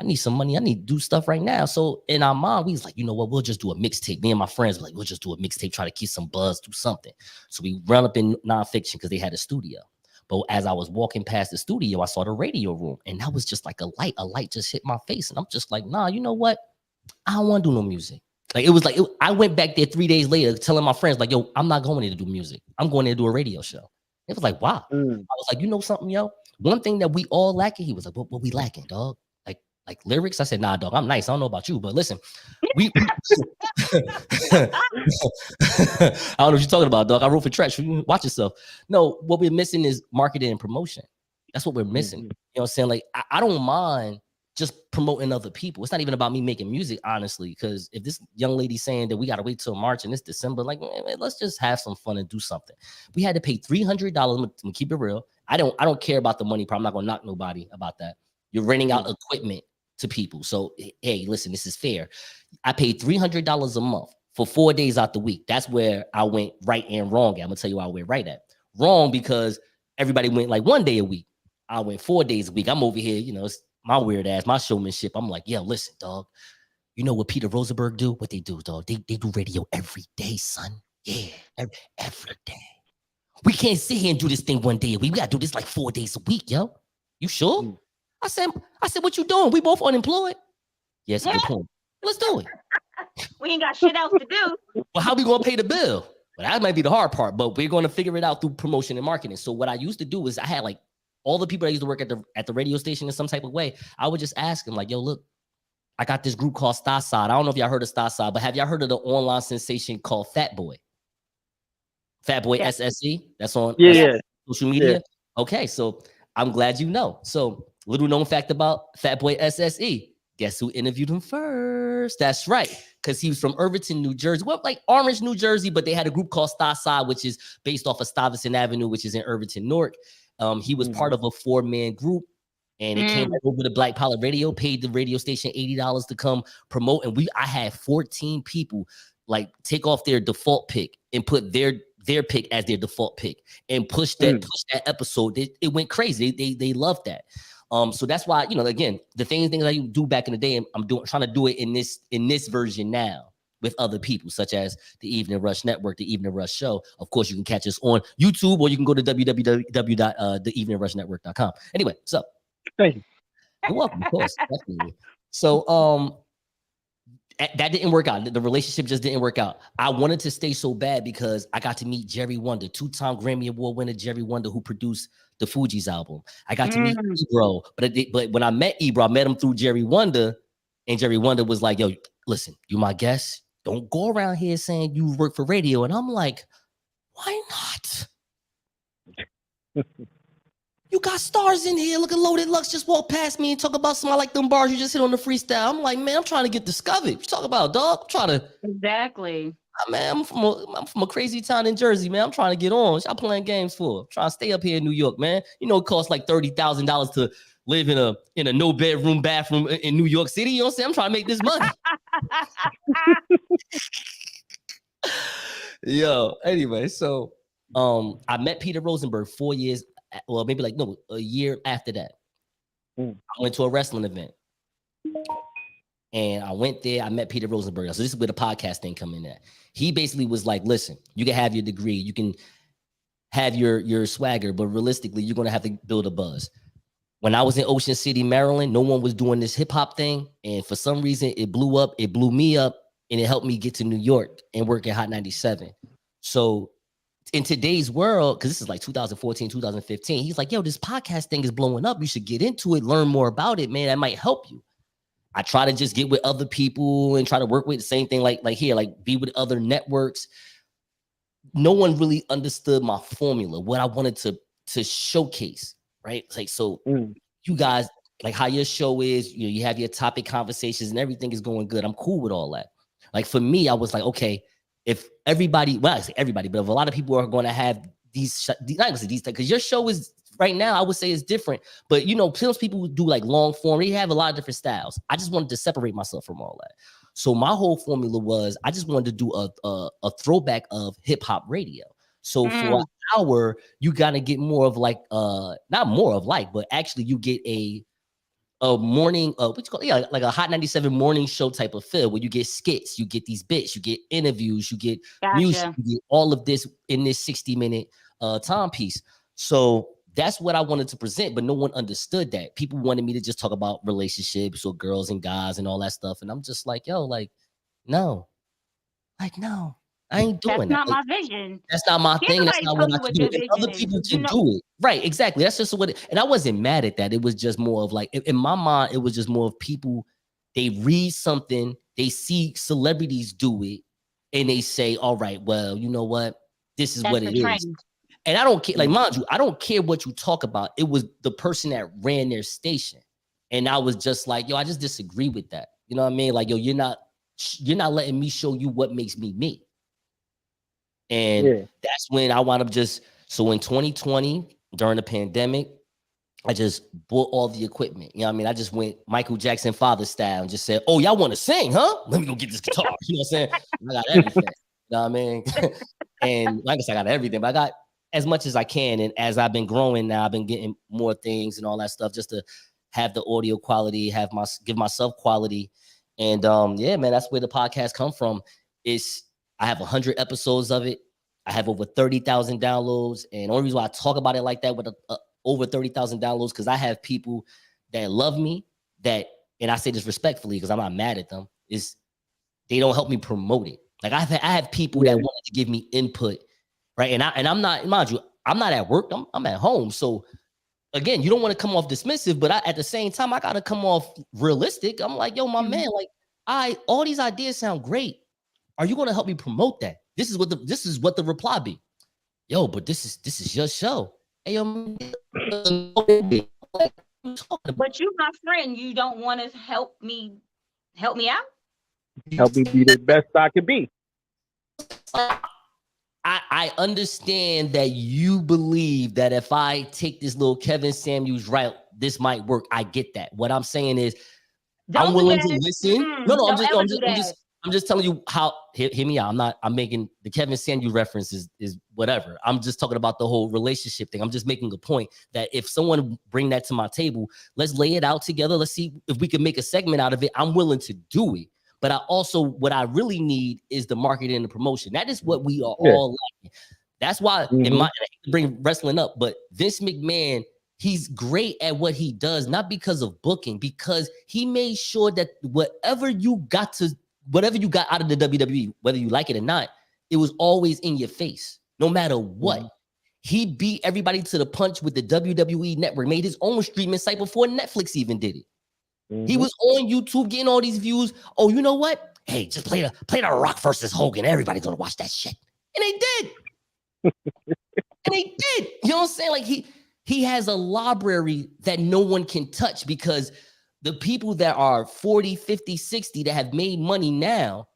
I need some money. I need to do stuff right now. So in our mind, we was like, you know what? We'll just do a mixtape. Me and my friends were like, we'll just do a mixtape, try to keep some buzz, do something. So we run up in Nonfiction because they had a studio. But as I was walking past the studio, I saw the radio room, and that was just like a light just hit my face. And I'm just like, nah, you know what? I don't want to do no music. Like, it was like, I went back there 3 days later telling my friends, like, yo, I'm not going there to do music. I'm going there to do a radio show. It was like, wow. I was like, you know something, yo? One thing that we all lacking, he was like, what we lacking, dog? Like lyrics? I said, nah, dog, I'm nice. I don't know about you, but listen, I don't know what you're talking about, dog. I wrote for Tretch. Watch yourself. No, what we're missing is marketing and promotion. That's what we're missing. You know what I'm saying? Like, I don't mind just promoting other people. It's not even about me making music, honestly, because if this young lady's saying that we got to wait till March and it's December, like, man, let's just have some fun and do something. We had to pay $300. To keep it real. I don't care about the money part. I'm not going to knock nobody about that. You're renting out equipment to people. So, hey, listen, this is fair. I paid $300 a month for 4 days out the week. That's where I went right and wrong. I'm going to tell you where I went right at. Wrong because everybody went like 1 day a week. I went 4 days a week. I'm over here, it's my weird ass, my showmanship. I'm like, yeah, listen, dog. You know what Peter Rosenberg do? What they do, dog? They do radio every day, son. Yeah, every day. We can't sit here and do this thing 1 day a week. We got to do this like 4 days a week, yo. You sure? I said, what you doing? We both unemployed. Yes, good point. Let's do it. We ain't got shit else to do. Well, how we going to pay the bill? Well, that might be the hard part, but we're going to figure it out through promotion and marketing. So what I used to do is I had like all the people that used to work at the radio station in some type of way. I would just ask them like, yo, look, I got this group called Starside. I don't know if y'all heard of Starside, but have y'all heard of the online sensation called Fat Boy? Fat Boy SSE? That's on social media? Yeah. Okay, so I'm glad you know. So little known fact about Fat Boy SSE. Guess who interviewed him first? That's right, because he was from Irvington, New Jersey. Well, like Orange, New Jersey, but they had a group called Starside, which is based off of Stuyvesant Avenue, which is in Irvington, Newark. He was part of a 4-man group, and it came over to Black Pilot Radio, paid the radio station $80 to come promote. And I had 14 people like take off their default pick and put their pick as their default pick and push that episode. It went crazy. They loved that. So that's why, again, the things I used to do back in the day, I'm trying to do it in this version now with other people, such as the Evening Rush Network, the Evening Rush Show. Of course, you can catch us on YouTube, or you can go to www.theeveningrushnetwork.com. Anyway, so thank you. You're welcome, of course, definitely. So, that didn't work out. The relationship just didn't work out. I wanted to stay so bad because I got to meet Jerry Wonder, 2-time Grammy Award winner Jerry Wonder, who produced the Fugees album. I got to meet Ebro, but when I met Ebro, I met him through Jerry Wonder, and Jerry Wonder was like, yo, listen, you my guest. Don't go around here saying you work for radio. And I'm like, why not? You got stars in here. Look at Loaded Lux just walk past me and talk about something like them bars you just hit on the freestyle. I'm like, man, I'm trying to get discovered. You talk about, dog? I'm trying to. Exactly. Man, I'm from a crazy town in Jersey, man. I'm trying to get on. Y'all playing games for? I'm trying to stay up here in New York, man. You know, it costs like $30,000 to live in a no bedroom bathroom in New York City. You know what I'm saying? I'm trying to make this money. Yo, anyway, so I met Peter Rosenberg 4 years, well, maybe like a year after that. I went to a wrestling event. And I went there, I met Peter Rosenberg. So this is where the podcast thing come in at. He basically was like, listen, you can have your degree, you can have your swagger, but realistically, you're going to have to build a buzz. When I was in Ocean City, Maryland, no one was doing this hip hop thing. And for some reason, it blew up, it blew me up, and it helped me get to New York and work at Hot 97. So in today's world, because this is like 2014, 2015, he's like, yo, this podcast thing is blowing up. You should get into it, learn more about it, man. That might help you. I try to just get with other people and try to work with the same thing, like here, like be with other networks. No one really understood my formula, what I wanted to showcase, right? It's like, so you guys, like how your show is, you have your topic conversations and everything is going good. I'm cool with all that. Like for me, I was like, okay, if everybody, well, I say everybody, but if a lot of people are going to have these, not gonna say these, because your show is right now, I would say it's different, but some people do like long form. They have a lot of different styles. I just wanted to separate myself from all that. So my whole formula was I just wanted to do a throwback of hip hop radio. So for an hour, you gotta get more of like not more of like, but actually you get a morning what you call like a Hot 97 morning show type of feel where you get skits, you get these bits, you get interviews, you get music, you get all of this in this 60-minute timepiece. So that's what I wanted to present, but no one understood that. People wanted me to just talk about relationships or girls and guys and all that stuff. And I'm just like, yo, no, I ain't doing that. That's not my vision. That's not my thing. That's not what I can do. And other people can do it. Right, exactly. That's just and I wasn't mad at that. It was just more of like, in my mind, it was just more of people, they read something, they see celebrities do it, and they say, all right, well, you know what? This is what it is. And I don't care, like, mind you, I don't care what you talk about. It was the person that ran their station. And I was just like, yo, I just disagree with that. You know what I mean? Like, yo, you're not letting me show you what makes me me. And that's when I wound up so in 2020, during the pandemic, I just bought all the equipment. You know what I mean? I just went Michael Jackson father style and just said, oh, y'all want to sing, huh? Let me go get this guitar. You know what I'm saying? I got everything. You know what I mean? And like I said, I got everything, but I got as much as I can. And as I've been growing now, I've been getting more things and all that stuff just to have the audio quality, give myself quality. And yeah, man, that's where the podcast come from. I have 100 episodes of it. I have over 30,000 downloads. And the only reason why I talk about it like that with over 30,000 downloads, because I have people that love me and I say this respectfully because I'm not mad at them, is they don't help me promote it. Like I have people that wanted to give me input, right? And I'm not, mind you, I'm not at work. I'm at home. So again, you don't want to come off dismissive, but at the same time, I got to come off realistic. I'm like, yo, my man, like all these ideas sound great. Are you going to help me promote that? This is what the reply be. Yo, but this is your show. Hey, yo, but you, my friend, you don't want to help me out? Help me be the best I can be. I understand that you believe that if I take this little Kevin Samuels route, this might work. I get that. What I'm saying is, I'm willing to listen. No, I'm just telling you how. Hear me out. I'm making the Kevin Samuels reference is whatever. I'm just talking about the whole relationship thing. I'm just making a point that if someone bring that to my table, let's lay it out together. Let's see if we can make a segment out of it. I'm willing to do it. But what I really need is the marketing and the promotion. That is what we are all lacking. That's why I hate to bring wrestling up, but Vince McMahon, he's great at what he does, not because of booking, because he made sure that whatever you got to whatever you got out of the WWE, whether you like it or not, it was always in your face, no matter what. Mm-hmm. He beat everybody to the punch with the WWE network, made his own streaming site before Netflix even did it. Mm-hmm. He was on YouTube getting all these views. Oh, you know what? Hey, just play the Rock versus Hogan. Everybody's gonna watch that shit. And they did. And they did. You know what I'm saying? Like he has a library that no one can touch, because the people that are 40, 50, 60 that have made money now,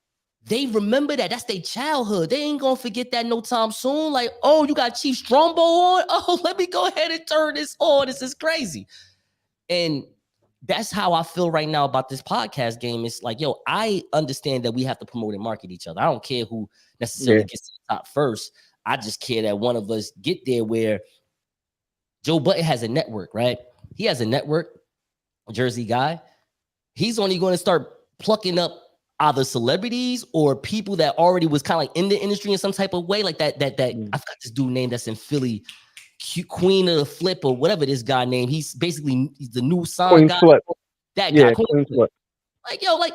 they remember that. That's their childhood. They ain't gonna forget that no time soon. Like, oh, you got Chief Strongbow on? Oh, let me go ahead and turn this on. This is crazy. And that's how I feel right now about this podcast game. It's like, yo, I understand that we have to promote and market each other. I don't care who necessarily gets to the top first. I just care that one of us get there, where Joe Budden has a network, right? He has a network, Jersey guy. He's only going to start plucking up either celebrities or people that already was kind of like in the industry in some type of way, like that. I forgot this dude name that's in Philly, Queen of the Flip or whatever this guy named. He's the new sign guy. Flip. That guy. Queen Flip. Like, yo, like,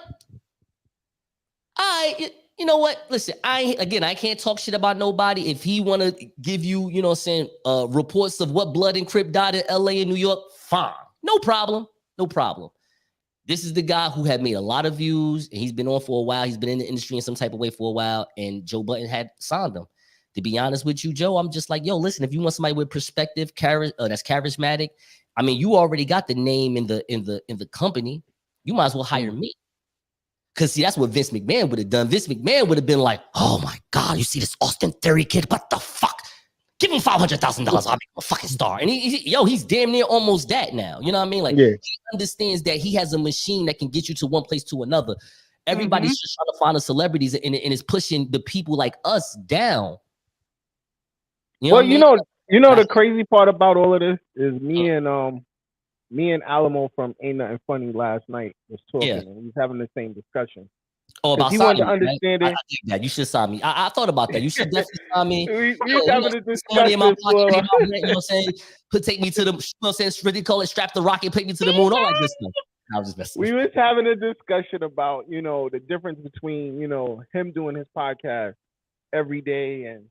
you know what? Listen, I can't talk shit about nobody. If he want to give you, you know what I'm saying, reports of what blood and Crip died in LA and New York, fine. No problem. No problem. This is the guy who had made a lot of views, and he's been on for a while. He's been in the industry in some type of way for a while, and Joe Budden had signed him. To be honest with you, Joe, I'm just like, yo, listen, if you want somebody with perspective, that's charismatic, I mean, you already got the name in the company. You might as well hire me. Because, see, that's what Vince McMahon would have done. Vince McMahon would have been like, oh, my God, you see this Austin Theory kid? What the fuck? Give him $500,000. I'll make him a fucking star. And he's damn near almost that now. You know what I mean? Like, he understands that he has a machine that can get you to one place to another. Everybody's just trying to find the celebrities, and is pushing the people like us down. You know the crazy part about all of this is me and Alamo from Ain't Nothing Funny last night was talking, and we was having the same discussion. Oh, about he wanted to understand it. I you should sign me. I thought about that. You should definitely sign me. we was having a discussion. In my pocket, you know what I'm saying? Take me to the, you know what I'm saying? Really call it strap the rocket, take me to the moon, all that good stuff. I was just messing. We was having a discussion about, you know, the difference between, you know, him doing his podcast every day and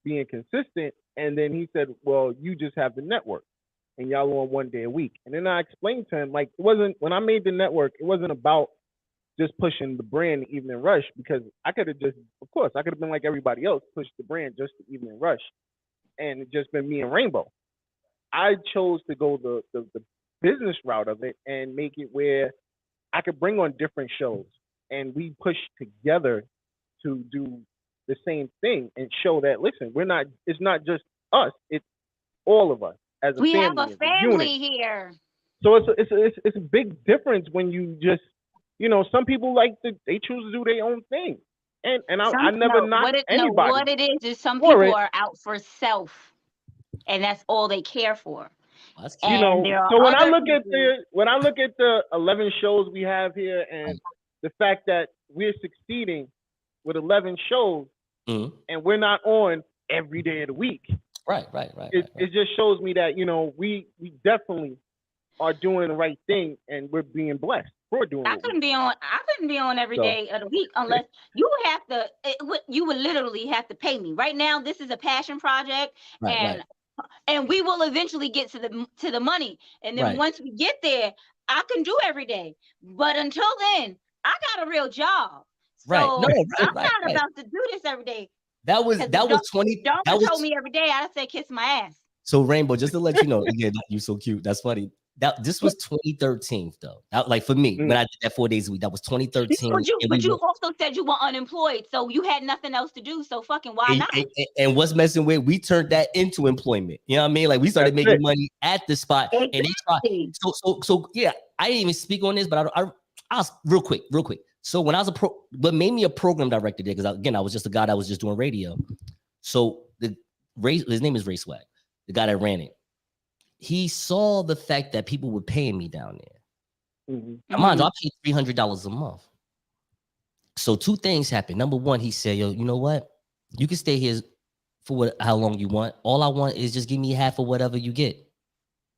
being consistent. And then he said, well, you just have the network and y'all on one day a week. And then I explained to him, like, it wasn't, when I made the network, it wasn't about just pushing the brand Evening Rush, because I could have just, of course, I could have been like everybody else, pushed the brand just to Evening Rush, and it just been me and Rainbow. I chose to go the business route of it and make it where I could bring on different shows, and we push together to do the same thing and show that, listen, it's not just us, it's all of us as a family. We have a family here. So it's a big difference when you just, you know, some people they choose to do their own thing. And I never knock anybody. What it is some people are out for self, and that's all they care for. You know, so when I look at the 11 shows we have here, and the fact that we're succeeding with 11 shows, and we're not on every day of the week. Right. It just shows me that, you know, we definitely are doing the right thing, and we're being blessed. I couldn't be on every day of the week unless you would literally have to pay me. Right now, this is a passion project, and we will eventually get to the money. And then once we get there, I can do every day. But until then, I got a real job. So I'm not about to do this every day. That was 20. Don't told me every day. I said kiss my ass. So Rainbow, just to let you know, again, you're so cute. That's funny. This was 2013 though. Like for me, when I did that 4 days a week, that was 2013. But you also said you were unemployed, so you had nothing else to do. So fucking why not? And what's messing with? We turned that into employment. You know what I mean? Like we started making money at the spot, and they tried. So yeah, I didn't even speak on this, but I was real quick. So when I was what made me a program director there, because again, I was just a guy that was just doing radio. So his name is Ray Swag, the guy that ran it. He saw the fact that people were paying me down there. Now, mind you, I paid $300 a month. So two things happened. Number one, he said, yo, you know what? You can stay here for how long you want. All I want is just give me half of whatever you get.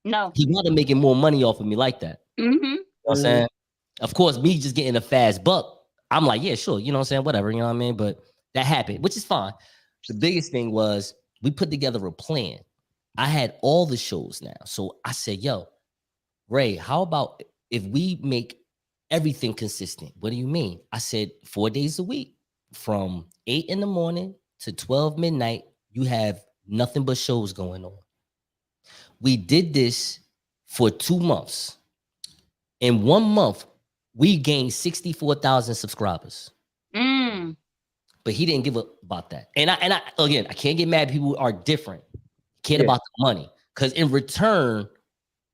No. He wanted making more money off of me like that. You know what I'm saying? Of course, me just getting a fast buck, I'm like, yeah, sure. You know what I'm saying? Whatever. You know what I mean? But that happened, which is fine. The biggest thing was we put together a plan. I had all the shows now. So I said, yo, Ray, how about if we make everything consistent? What do you mean? I said 4 days a week from 8 in the morning to 12 midnight. You have nothing but shows going on. We did this for 2 months. In 1 month, we gained 64,000 subscribers. But he didn't give up about that. And I again, I can't get mad. People are different. Care about the money. Because in return,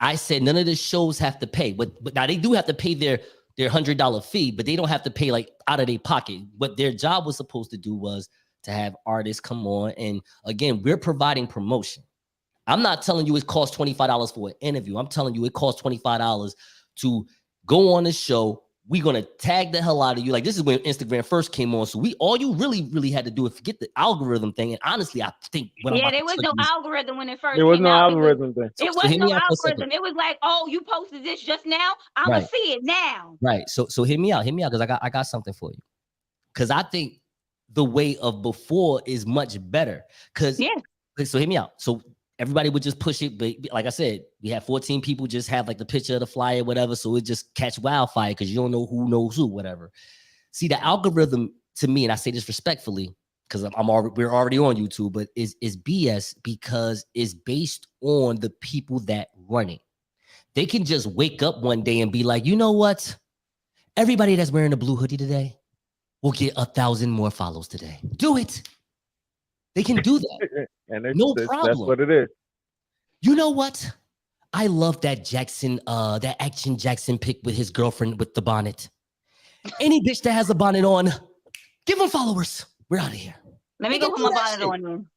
I said none of the shows have to pay. But now they do have to pay their $100 fee, but they don't have to pay like out of their pocket. What their job was supposed to do was to have artists come on. And again, we're providing promotion. I'm not telling you it costs $25 for an interview. I'm telling you it costs $25 to go on the show. We're going to tag the hell out of you. Like, this is when Instagram first came on. So all you really had to do is forget the algorithm thing. And honestly, I think there was no algorithm when it first came out. There was no algorithm thing. It was no algorithm. It was like, oh, you posted this just now. I'm going to see it now. Right. So hear me out because I got something for you. Because I think the way of before is much better. So hear me out. So everybody would just push it, but like I said, we had 14 people just have like the picture of the flyer, whatever, so it just catch wildfire because you don't know who knows who, whatever. See, the algorithm to me, and I say this respectfully because we're already on YouTube, but is BS because it's based on the people that run it. They can just wake up one day and be like, you know what? Everybody that's wearing a blue hoodie today will get 1,000 more follows today. Do it. They can do that. And no problem. That's what it is. You know what? I love that that Action Jackson pic with his girlfriend with the bonnet. Any bitch that has a bonnet on, give them followers. We're out of here. Let me go put my bonnet on them.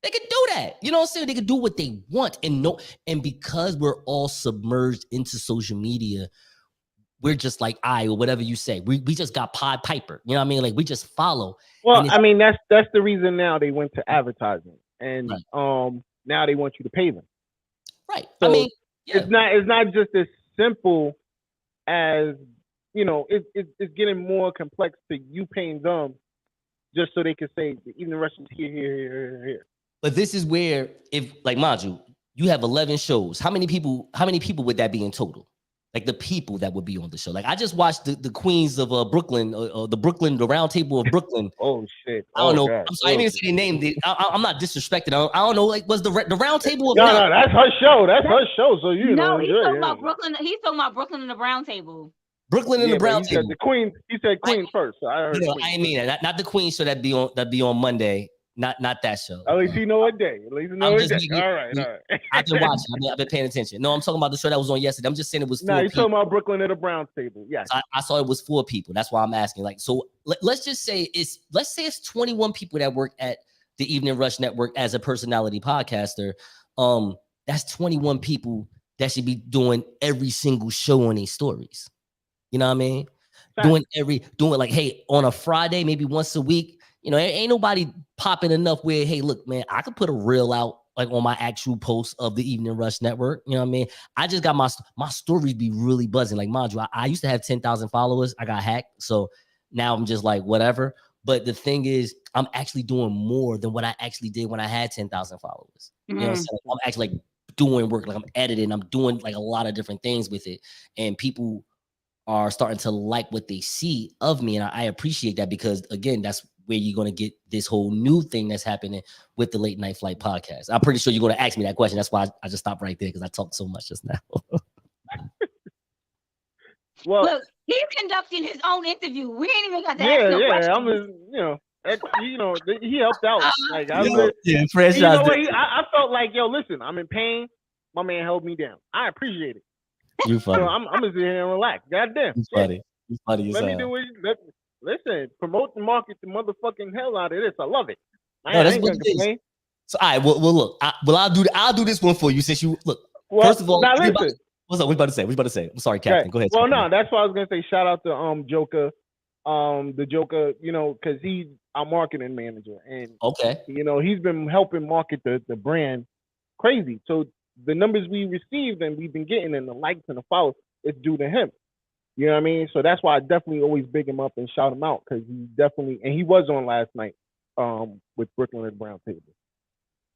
They can do that. You know what I'm saying? They can do what they want. And because we're all submerged into social media, we're just like or whatever you say. We just got Pied Piper. You know what I mean? Like, we just follow. Well, I mean, that's the reason now they went to advertising. And now they want you to pay them. Right. So I mean, it's not just as simple as, you know, it's getting more complex to you paying them just so they can say even the Russians here. But this is where, if like Maju, you have 11 shows. How many people would that be in total? Like the people that would be on the show. Like I just watched the Queens of Brooklyn, the Round Table of Brooklyn. Oh shit! I don't know. God. I'm sorry, I didn't even say their name. I'm not disrespecting. I don't know. Like, was the Round Table of? No, that's her show. That's her show. So you know. No, he's talking about Brooklyn. He's talking about Brooklyn and the Brown Table. Brooklyn and the Brown Table. Said the Queen. He said Queens first. So I heard. I ain't mean that. Not the Queen show that be on Monday. Not that show. At least you know what day. All right. I've been watching. I've been paying attention. No, I'm talking about the show that was on yesterday. I'm just saying it was 4 people. You're talking about Brooklyn at the Brown Table. Yes. I saw it was 4 people. That's why I'm asking. Like, so let's just say it's 21 people that work at the Evening Rush Network as a personality podcaster. That's 21 people that should be doing every single show on these stories. You know what I mean? Doing like, hey, on a Friday, maybe once a week. You know, ain't nobody popping enough where, hey, look, man, I could put a reel out like on my actual post of the Evening Rush Network. You know what I mean? I just got my stories be really buzzing. Like, mind you, I used to have 10,000 followers. I got hacked. So now I'm just like, whatever. But the thing is, I'm actually doing more than what I actually did when I had 10,000 followers. You know what I'm saying? I'm actually like doing work, like I'm editing. I'm doing like a lot of different things with it. And people are starting to like what they see of me. And I appreciate that because, again, that's where you're going to get this whole new thing that's happening with the Late Night Flight podcast. I'm pretty sure you're going to ask me that question. That's why I just stopped right there because I talked so much just now. Well, look, he's conducting his own interview. We ain't even got to ask no questions. I'm just, he helped out. Like, franchise. I felt like, listen, I'm in pain. My man held me down. I appreciate it. You funny. So I'm gonna sit here and relax. Goddamn. You funny. You funny. Let me do it. Listen, promote and market the motherfucking hell out of this. I love it. That's what it is. So, all right. Well, look. I'll do this one for you since you look. Well, first of all, listen. What's up? What you about to say? I'm sorry, Captain. Right. Go ahead. Well, no, that's why I was gonna say. Shout out to Joker, the Joker. You know, because he's our marketing manager, and you know, he's been helping market the brand crazy. So the numbers we received and we've been getting, and the likes and the follows, it's due to him. You know what I mean? So that's why I definitely always big him up and shout him out because he definitely, and he was on last night with Brooklyn at the Brown Table.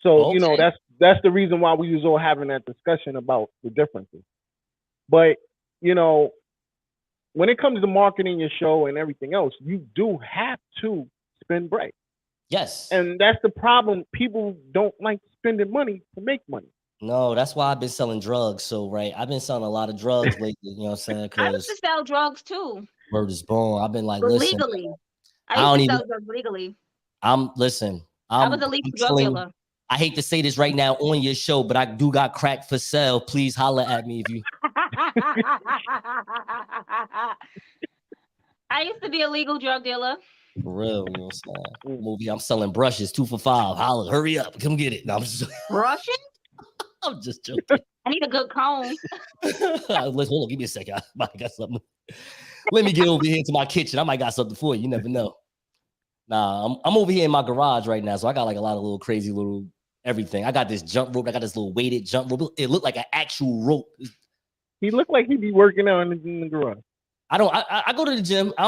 So Okay. you know that's the reason why we was all having that discussion about the differences. But you know, when it comes to marketing your show and everything else, you do have to spend bread. Yes. And that's the problem. People don't like spending money to make money. No, that's why I've been selling drugs. So, right, I've been selling a lot of drugs lately. You know what I'm saying? I used to sell drugs too. Word is born. I've been like, but listen, legally. I I don't used to even. sell drugs legally. I was a legal drug dealer. I hate to say this right now on your show, but I do got crack for sale. Please holler at me if you. I used to be a legal drug dealer. For real, you know what I'm saying? Movie, I'm selling brushes 2 for $5. Holla, hurry up, come get it. No, I'm just Brushes? I'm just joking. I need a good comb. Let's hold on, give me a second. I might got something. Let me get over here to my kitchen. I might got something for you. You never know. Nah, I'm over here in my garage right now, so I got like a lot of little crazy little everything. I got this jump rope. I got this little weighted jump rope. It looked like an actual rope. He looked like he'd be working out in the garage. I go to the gym. I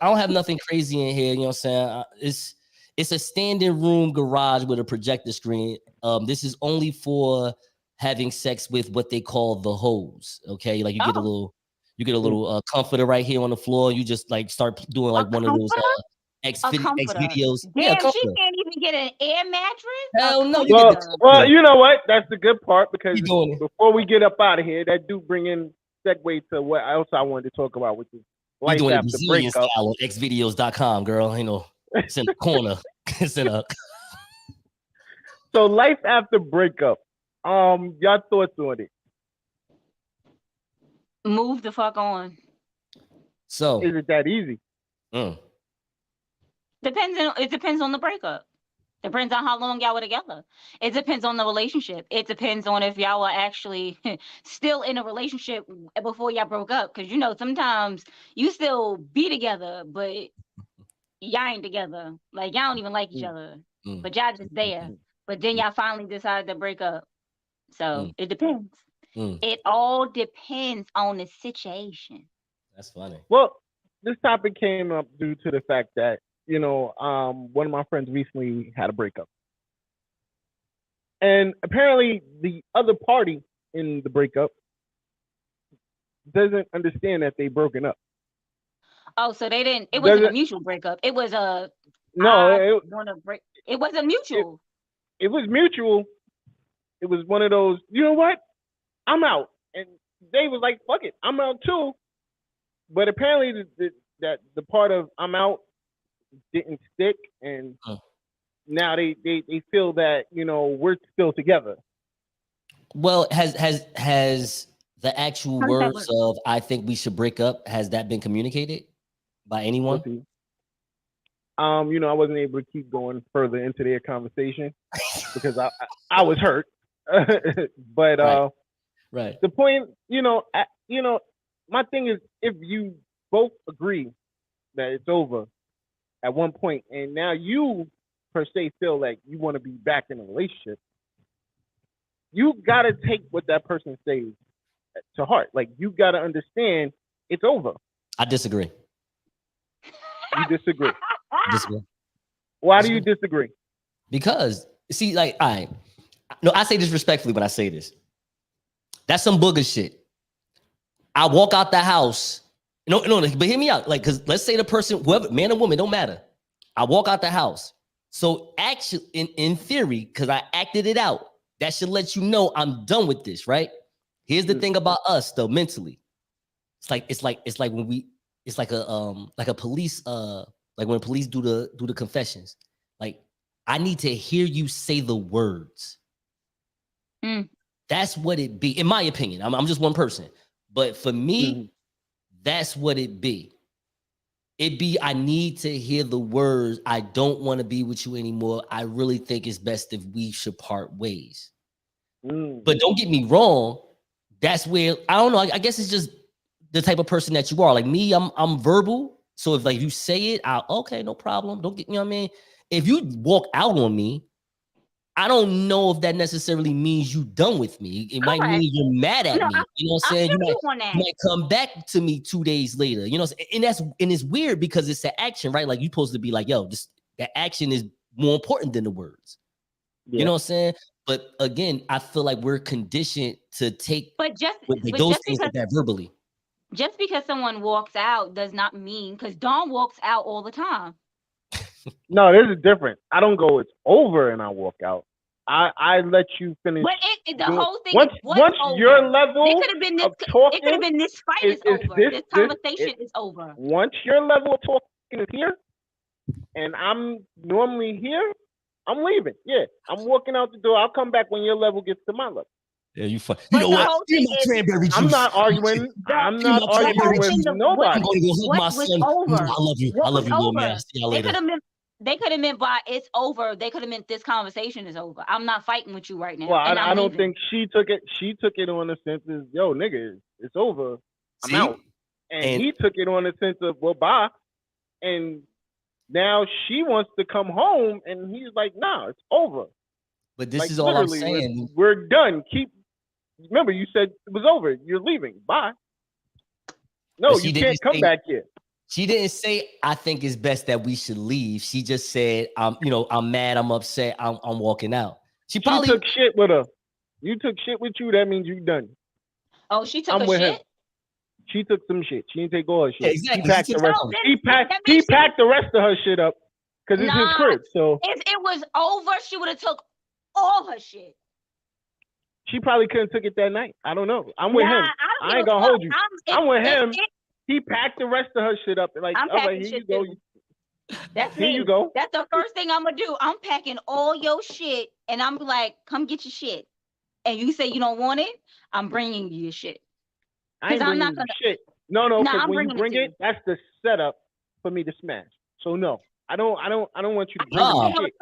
don't have nothing crazy in here. You know what I'm saying? It's a standing room garage with a projector screen. This is only for having sex with what they call the hose. Okay, like you get a little comforter right here on the floor. You just like start doing like one of those X videos. Damn, she can't even get an air mattress. Hell no. Well, you know what? That's the good part because before we get up out of here, that do bring in segue to what else I wanted to talk about, which is life doing after breakup. Style on xvideos.com, girl. You know, it's in the corner. It's in a. So life after breakup. Y'all thoughts on it? Move the fuck on. So is it that easy? It depends on the breakup. Depends on how long y'all were together. It depends on the relationship. It depends on if y'all were actually still in a relationship before y'all broke up. Because, you know, sometimes you still be together, but y'all ain't together. Like, y'all don't even like each other. But y'all just there. But then y'all finally decided to break up. So it depends. It all depends on the situation. That's funny. Well, this topic came up due to the fact that, you know, one of my friends recently had a breakup. And apparently the other party in the breakup doesn't understand that they broken up. Oh, so they didn't, it wasn't a mutual breakup. It was a, it wasn't mutual. It was mutual. It was one of those, you know what? I'm out. And they was like, fuck it, I'm out too. But apparently the part of I'm out didn't stick, and now they feel that, you know, we're still together. Well, has the actual words of I think we should break up, has that been communicated by anyone? You know, I wasn't able to keep going further into their conversation because I was hurt. But right. The point, you know, my thing is, if you both agree that it's over at one point, and now you per se feel like you want to be back in a relationship, you gotta take what that person says to heart. Like, you gotta understand it's over. I disagree. You disagree? Disagree. Why do you disagree? Because, see, like, I say this respectfully when I say this. That's some booger shit. I walk out the house. No, but hear me out. Like, because let's say the person, whoever, man or woman, don't matter. I walk out the house. So actually, in theory, because I acted it out, that should let you know I'm done with this, right? Here's the thing about us, though, mentally. It's like when it's like a police, like when police do the confessions. Like, I need to hear you say the words. That's what it be, in my opinion. I'm just one person. But for me, that's what it be. It be, I need to hear the words. I don't want to be with you anymore. I really think it's best if we should part ways. But don't get me wrong. That's where, I don't know. I guess it's just the type of person that you are. Like me, I'm verbal. So if like you say it, okay, no problem. Don't get, you know what I mean? If you walk out on me, I don't know if that necessarily means you done with me. It might mean you're mad at me. You know what I'm saying? You might come back to me 2 days later. You know, and it's weird because it's the action, right? Like you're supposed to be like, yo, the action is more important than the words. Yeah. You know what I'm saying? But again, I feel like we're conditioned to take those things like that verbally. Just because someone walks out does not mean, because Dawn walks out all the time. No, this is different. I don't go, it's over, and I walk out. I let you finish. But the whole thing once your level of talking, it could have been this fight is over. This conversation is over. Once your level of talking is here, and I'm normally here, I'm leaving. Yeah, I'm walking out the door. I'll come back when your level gets to my level. Yeah, you fun. You know what? I'm not arguing. I'm not arguing with nobody. I'm going to go hug my son. I love you. I love you, little man. See y'all later. They could have meant by it's over. They could have meant this conversation is over. I'm not fighting with you right now. Well, I don't think she took it. She took it on the sense of, yo, nigga, it's over. I'm out. And he took it on the sense of, well, bye. And now she wants to come home, and he's like, nah, it's over. But this is all I'm saying. We're done. Remember, you said it was over. You're leaving. Bye. No, you can't come back here. She didn't say, I think it's best that we should leave. She just said, I'm mad, I'm upset, I'm walking out. She probably took shit with her. You took shit with you, that means you done. Oh, she took shit? Him. She took some shit. She didn't take all her shit. Yeah, exactly. He packed the rest of her shit up because it's his crib. So if it was over, she would have took all her shit. She probably couldn't took it that night. I don't know. I'm with him. I ain't gonna hold you. I'm with him. He packed the rest of her shit up. Like, all right, here you go. That's here me. You go. That's the first thing I'm gonna do. I'm packing all your shit, and I'm like, come get your shit. And you say you don't want it, I'm bringing you your shit. I ain't bringing you shit. No, because when you bring it, that's the setup for me to smash. So no, I don't want you to bring me shit.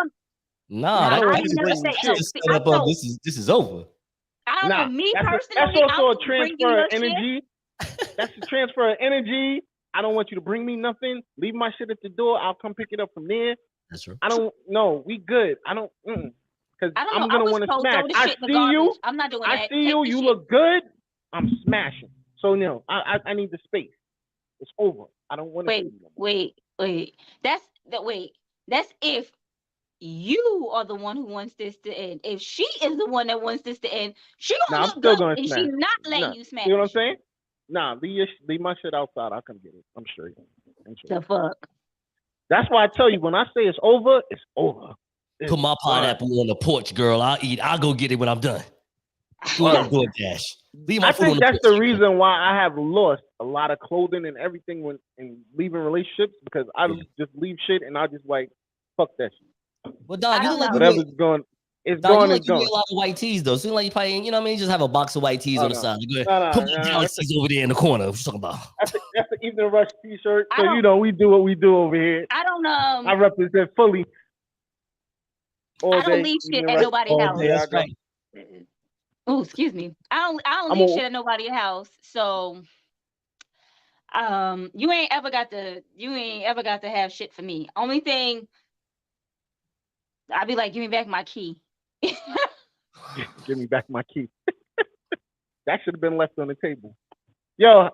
I don't want you to bring me shit. This is over. I don't know. Me personally, that's also a transfer of energy. That's a transfer of energy. I don't want you to bring me nothing. Leave my shit at the door. I'll come pick it up from there. That's true. I don't know. We good. I don't. Because I'm gonna want to smash. I see you. I'm not doing that. I see you. You look good. I'm smashing. So no, I need the space. It's over. I don't want to. Wait. That's if you are the one who wants this to end. If she is the one that wants this to end, she gonna look good, and she's not letting you smash. You know what I'm saying? Nah, leave my shit outside. I'll come get it. I'm sure. The fuck. That's why I tell you, when I say it's over, it's over. Put my pineapple on the porch, girl. I'll go get it when I'm done. DoorDash. I think that's the reason why I have lost a lot of clothing and everything when leaving relationships, because I just leave shit and I just like, fuck that shit. Well, Don, you look like whatever's going. It's going. You wear a lot of white tees though. So like you probably, you know what I mean, just have a box of white tees on the side. Put my galaxies over there in the corner. What you talking about? That's the Evening Rush t-shirt. So we do what we do over here. I don't know. I represent fully. I don't leave shit at nobody's house. That's right. Oh, excuse me. I don't leave shit at nobody's house. So you ain't ever got to have shit for me. Only thing I'd be like, give me back my key. Give me back my key. That should have been left on the table. Yo,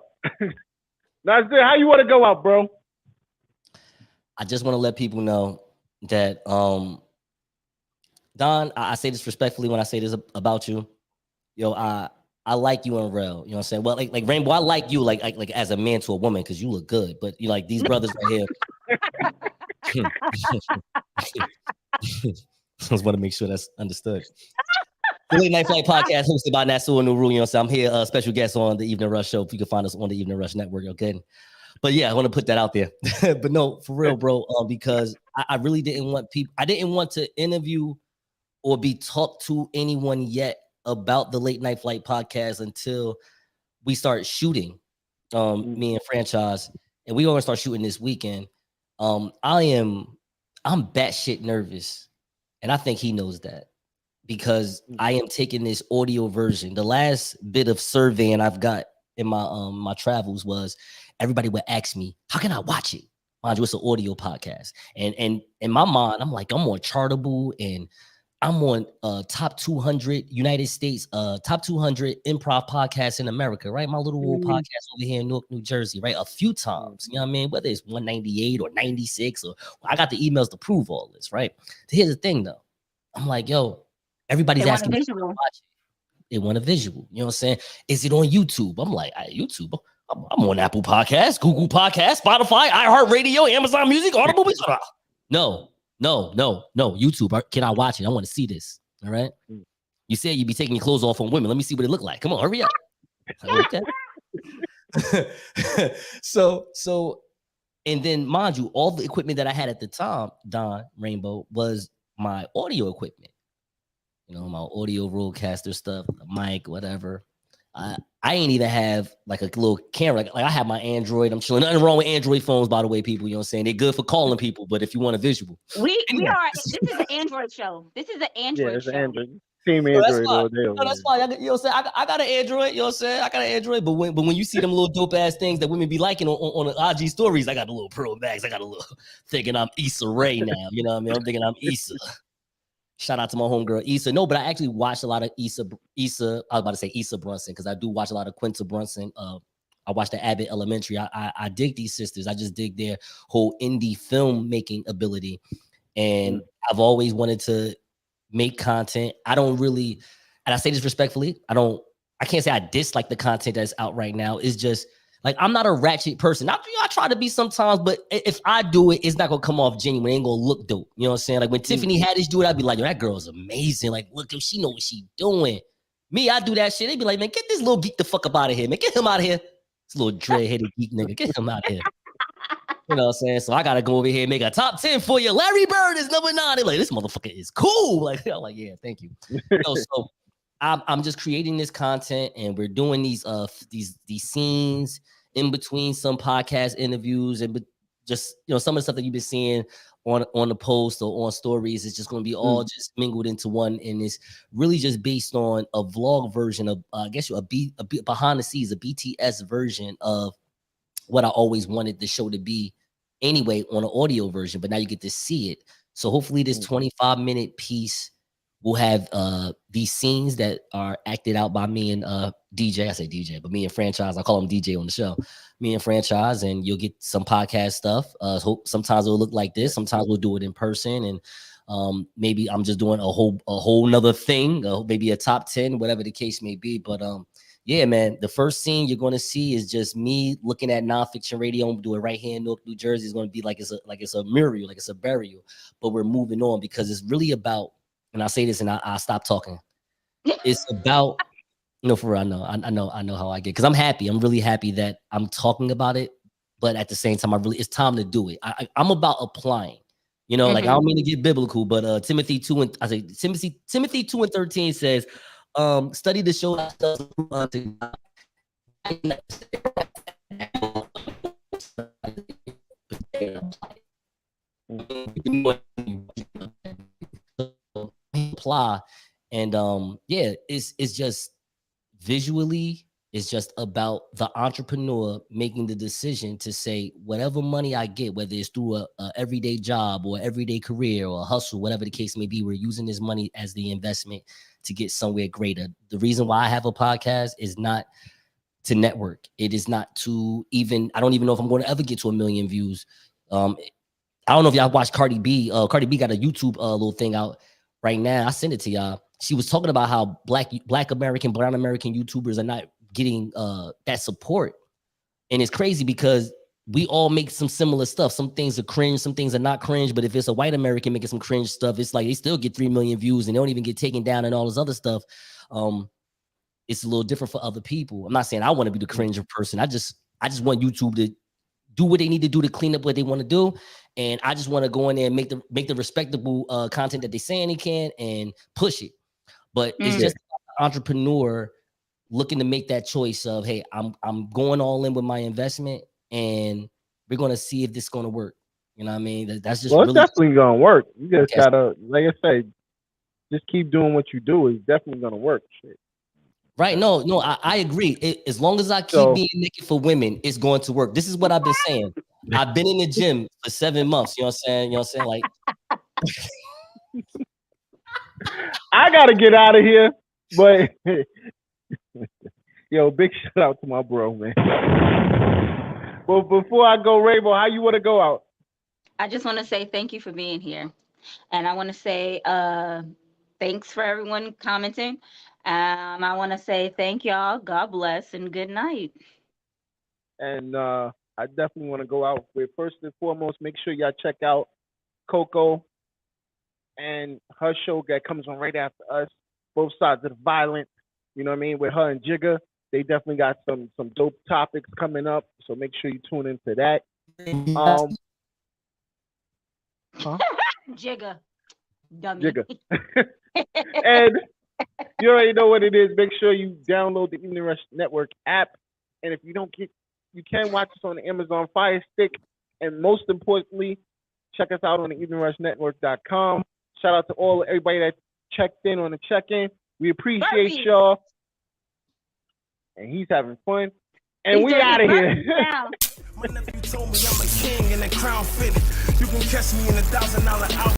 Nazir, how you want to go out, bro? I just want to let people know that Don, I say this respectfully when I say this about you. Yo, I like you and real. You know what I'm saying? Well, like Rainbow, I like you like as a man to a woman because you look good. But you like these brothers right here. I just want to make sure that's understood. The Late Night Flight Podcast hosted by Nassau and Nuru. You know what I'm saying? I'm here, a special guest on the Evening Rush show. If you can find us on the Evening Rush Network, okay? But yeah, I want to put that out there. But no, for real, bro, because I really didn't want I didn't want to interview or be talked to anyone yet about the Late Night Flight Podcast until we start shooting, me and Franchise, and we're going to start shooting this weekend. I'm batshit nervous, and I think he knows that because I am taking this audio version. The last bit of surveying I've got in my my travels was everybody would ask me, how can I watch it? Mind you, it's an audio podcast. And in my mind, I'm like, I'm on Chartable and I'm on top 200 United States, top 200 improv podcasts in America, right? My little old podcast over here in Newark, New Jersey, right? A few times, you know what I mean? Whether it's 198 or 96, or I got the emails to prove all this, right? Here's the thing, though. I'm like, yo, everybody's asking me to watch it. They want a visual. You know what I'm saying? Is it on YouTube? I'm like, YouTube. I'm on Apple Podcasts, Google Podcasts, Spotify, iHeartRadio, Amazon Music, Audible. No. YouTube. Can I watch it? I want to see this. All right. You said you'd be taking your clothes off on women. Let me see what it look like. Come on, hurry up. Okay. So, and then mind you, all the equipment that I had at the time, Don Rainbow, was my audio equipment. You know, my audio roadcaster stuff, the mic, whatever. I ain't even have like a little camera. Like I have my Android. I'm chilling. Nothing wrong with Android phones, by the way, people. You know what I'm saying? They're good for calling people, but if you want a visual, we are. This is an Android show. This is an Android show. Android. Team Android all day. No, that's fine. You know what I'm saying? I got an Android. You know what I'm saying? I got an Android. But when you see them little dope ass things that women be liking on the IG stories, I got a little Pro Max. I got a little thinking I'm Issa Rae now. You know what I mean? I'm thinking I'm Issa. Shout out to my homegirl Issa. No, but I actually watched a lot of Issa. I was about to say Issa Brunson because I do watch a lot of Quinta Brunson. I watched the Abbott Elementary. I dig these sisters. I just dig their whole indie filmmaking ability. And I've always wanted to make content. I don't really, and I say this respectfully, I can't say I dislike the content that's out right now. It's just like, I'm not a ratchet person. I try to be sometimes, but if I do it, it's not going to come off genuine. It ain't going to look dope. You know what I'm saying? Like when Tiffany Haddish do it, I'd be like, yo, that girl is amazing. Like, look, she know what she doing. Me, I do that shit. They'd be like, man, get this little geek the fuck up out of here, man. Get him out of here. This little dread-headed geek nigga. Get him out of here. You know what I'm saying? So I got to go over here and make a top 10 for you. Larry Bird is number 9. They're like, this motherfucker is cool. Like, I'm like, yeah, thank you. So I'm just creating this content and we're doing these scenes in between some podcast interviews and just, you know, some of the stuff that you've been seeing on the post or on stories is just going to be all just mingled into one. And it's really just based on a vlog version of, I guess, a behind the scenes, a BTS version of what I always wanted the show to be anyway on an audio version, but now you get to see it. So hopefully this 25-minute piece will have these scenes that are acted out by me and DJ. I say DJ, but me and Franchise. I call him DJ on the show. Me and Franchise, and you'll get some podcast stuff. Sometimes it'll look like this. Sometimes we'll do it in person, and maybe I'm just doing a whole nother thing, maybe a top 10, whatever the case may be. But yeah, man, the first scene you're going to see is just me looking at nonfiction radio. I'm doing it right here in Newark, New Jersey. It's going to be like it's a burial, like it's a burial. But we're moving on because it's really about. And I'll say this, and I'll stop talking. It's about, for real, I know how I get, because I'm happy. I'm really happy that I'm talking about it, but at the same time, it's time to do it. I'm about applying. Like I don't mean to get biblical, but Timothy 2:13 says, study the show unto apply. And it's just visually, it's just about the entrepreneur making the decision to say, whatever money I get, whether it's through a everyday job or everyday career or a hustle, whatever the case may be, we're using this money as the investment to get somewhere greater. The reason why I have a podcast is not to network. It is not to I don't even know if I'm going to ever get to 1 million views. I don't know if y'all watched Cardi B. Cardi B got a YouTube little thing out right now. I sent it to y'all. She was talking about how black American, brown American YouTubers are not getting that support. And it's crazy because we all make some similar stuff. Some things are cringe, some things are not cringe. But if it's a white American making some cringe stuff, it's like they still get 3 million views and they don't even get taken down and all this other stuff. It's a little different for other people. I'm not saying I want to be the cringe person. I just want YouTube to do what they need to do to clean up what they want to do. And I just want to go in there and make the respectable content that they're saying they can and push it. But it's just an entrepreneur looking to make that choice of, hey, I'm going all in with my investment and we're going to see if this is going to work. You know what I mean? That's just it's definitely going to work. You just got to, like I say, just keep doing what you do. It's definitely going to work. Shit. Right. No, I agree. As long as I keep being naked for women, it's going to work. This is what I've been saying. I've been in the gym for 7 months. You know what I'm saying? Like I gotta get out of here, but yo, big shout out to my bro, man. But before I go, Rainbow, how you want to go out? I just want to say thank you for being here, and I want to say thanks for everyone commenting. I want to say thank y'all. God bless and good night. And I definitely want to go out with, first and foremost, make sure y'all check out Coco and her show that comes on right after us. Both sides of the violence, you know what I mean? With her and Jigga, they definitely got some dope topics coming up. So make sure you tune into that. Jigga, dummy. Jigga. And you already know what it is. Make sure you download the Evening Rush Network app. And if you don't get, you can watch us on the Amazon Fire Stick. And most importantly, check us out on the eveningrushnetwork.com. Shout out to everybody that checked in on the check-in. We appreciate y'all. And he's having fun. And we out of here. My nephew told me I'm a king and a crown fitted. You can catch me in $1,000 out.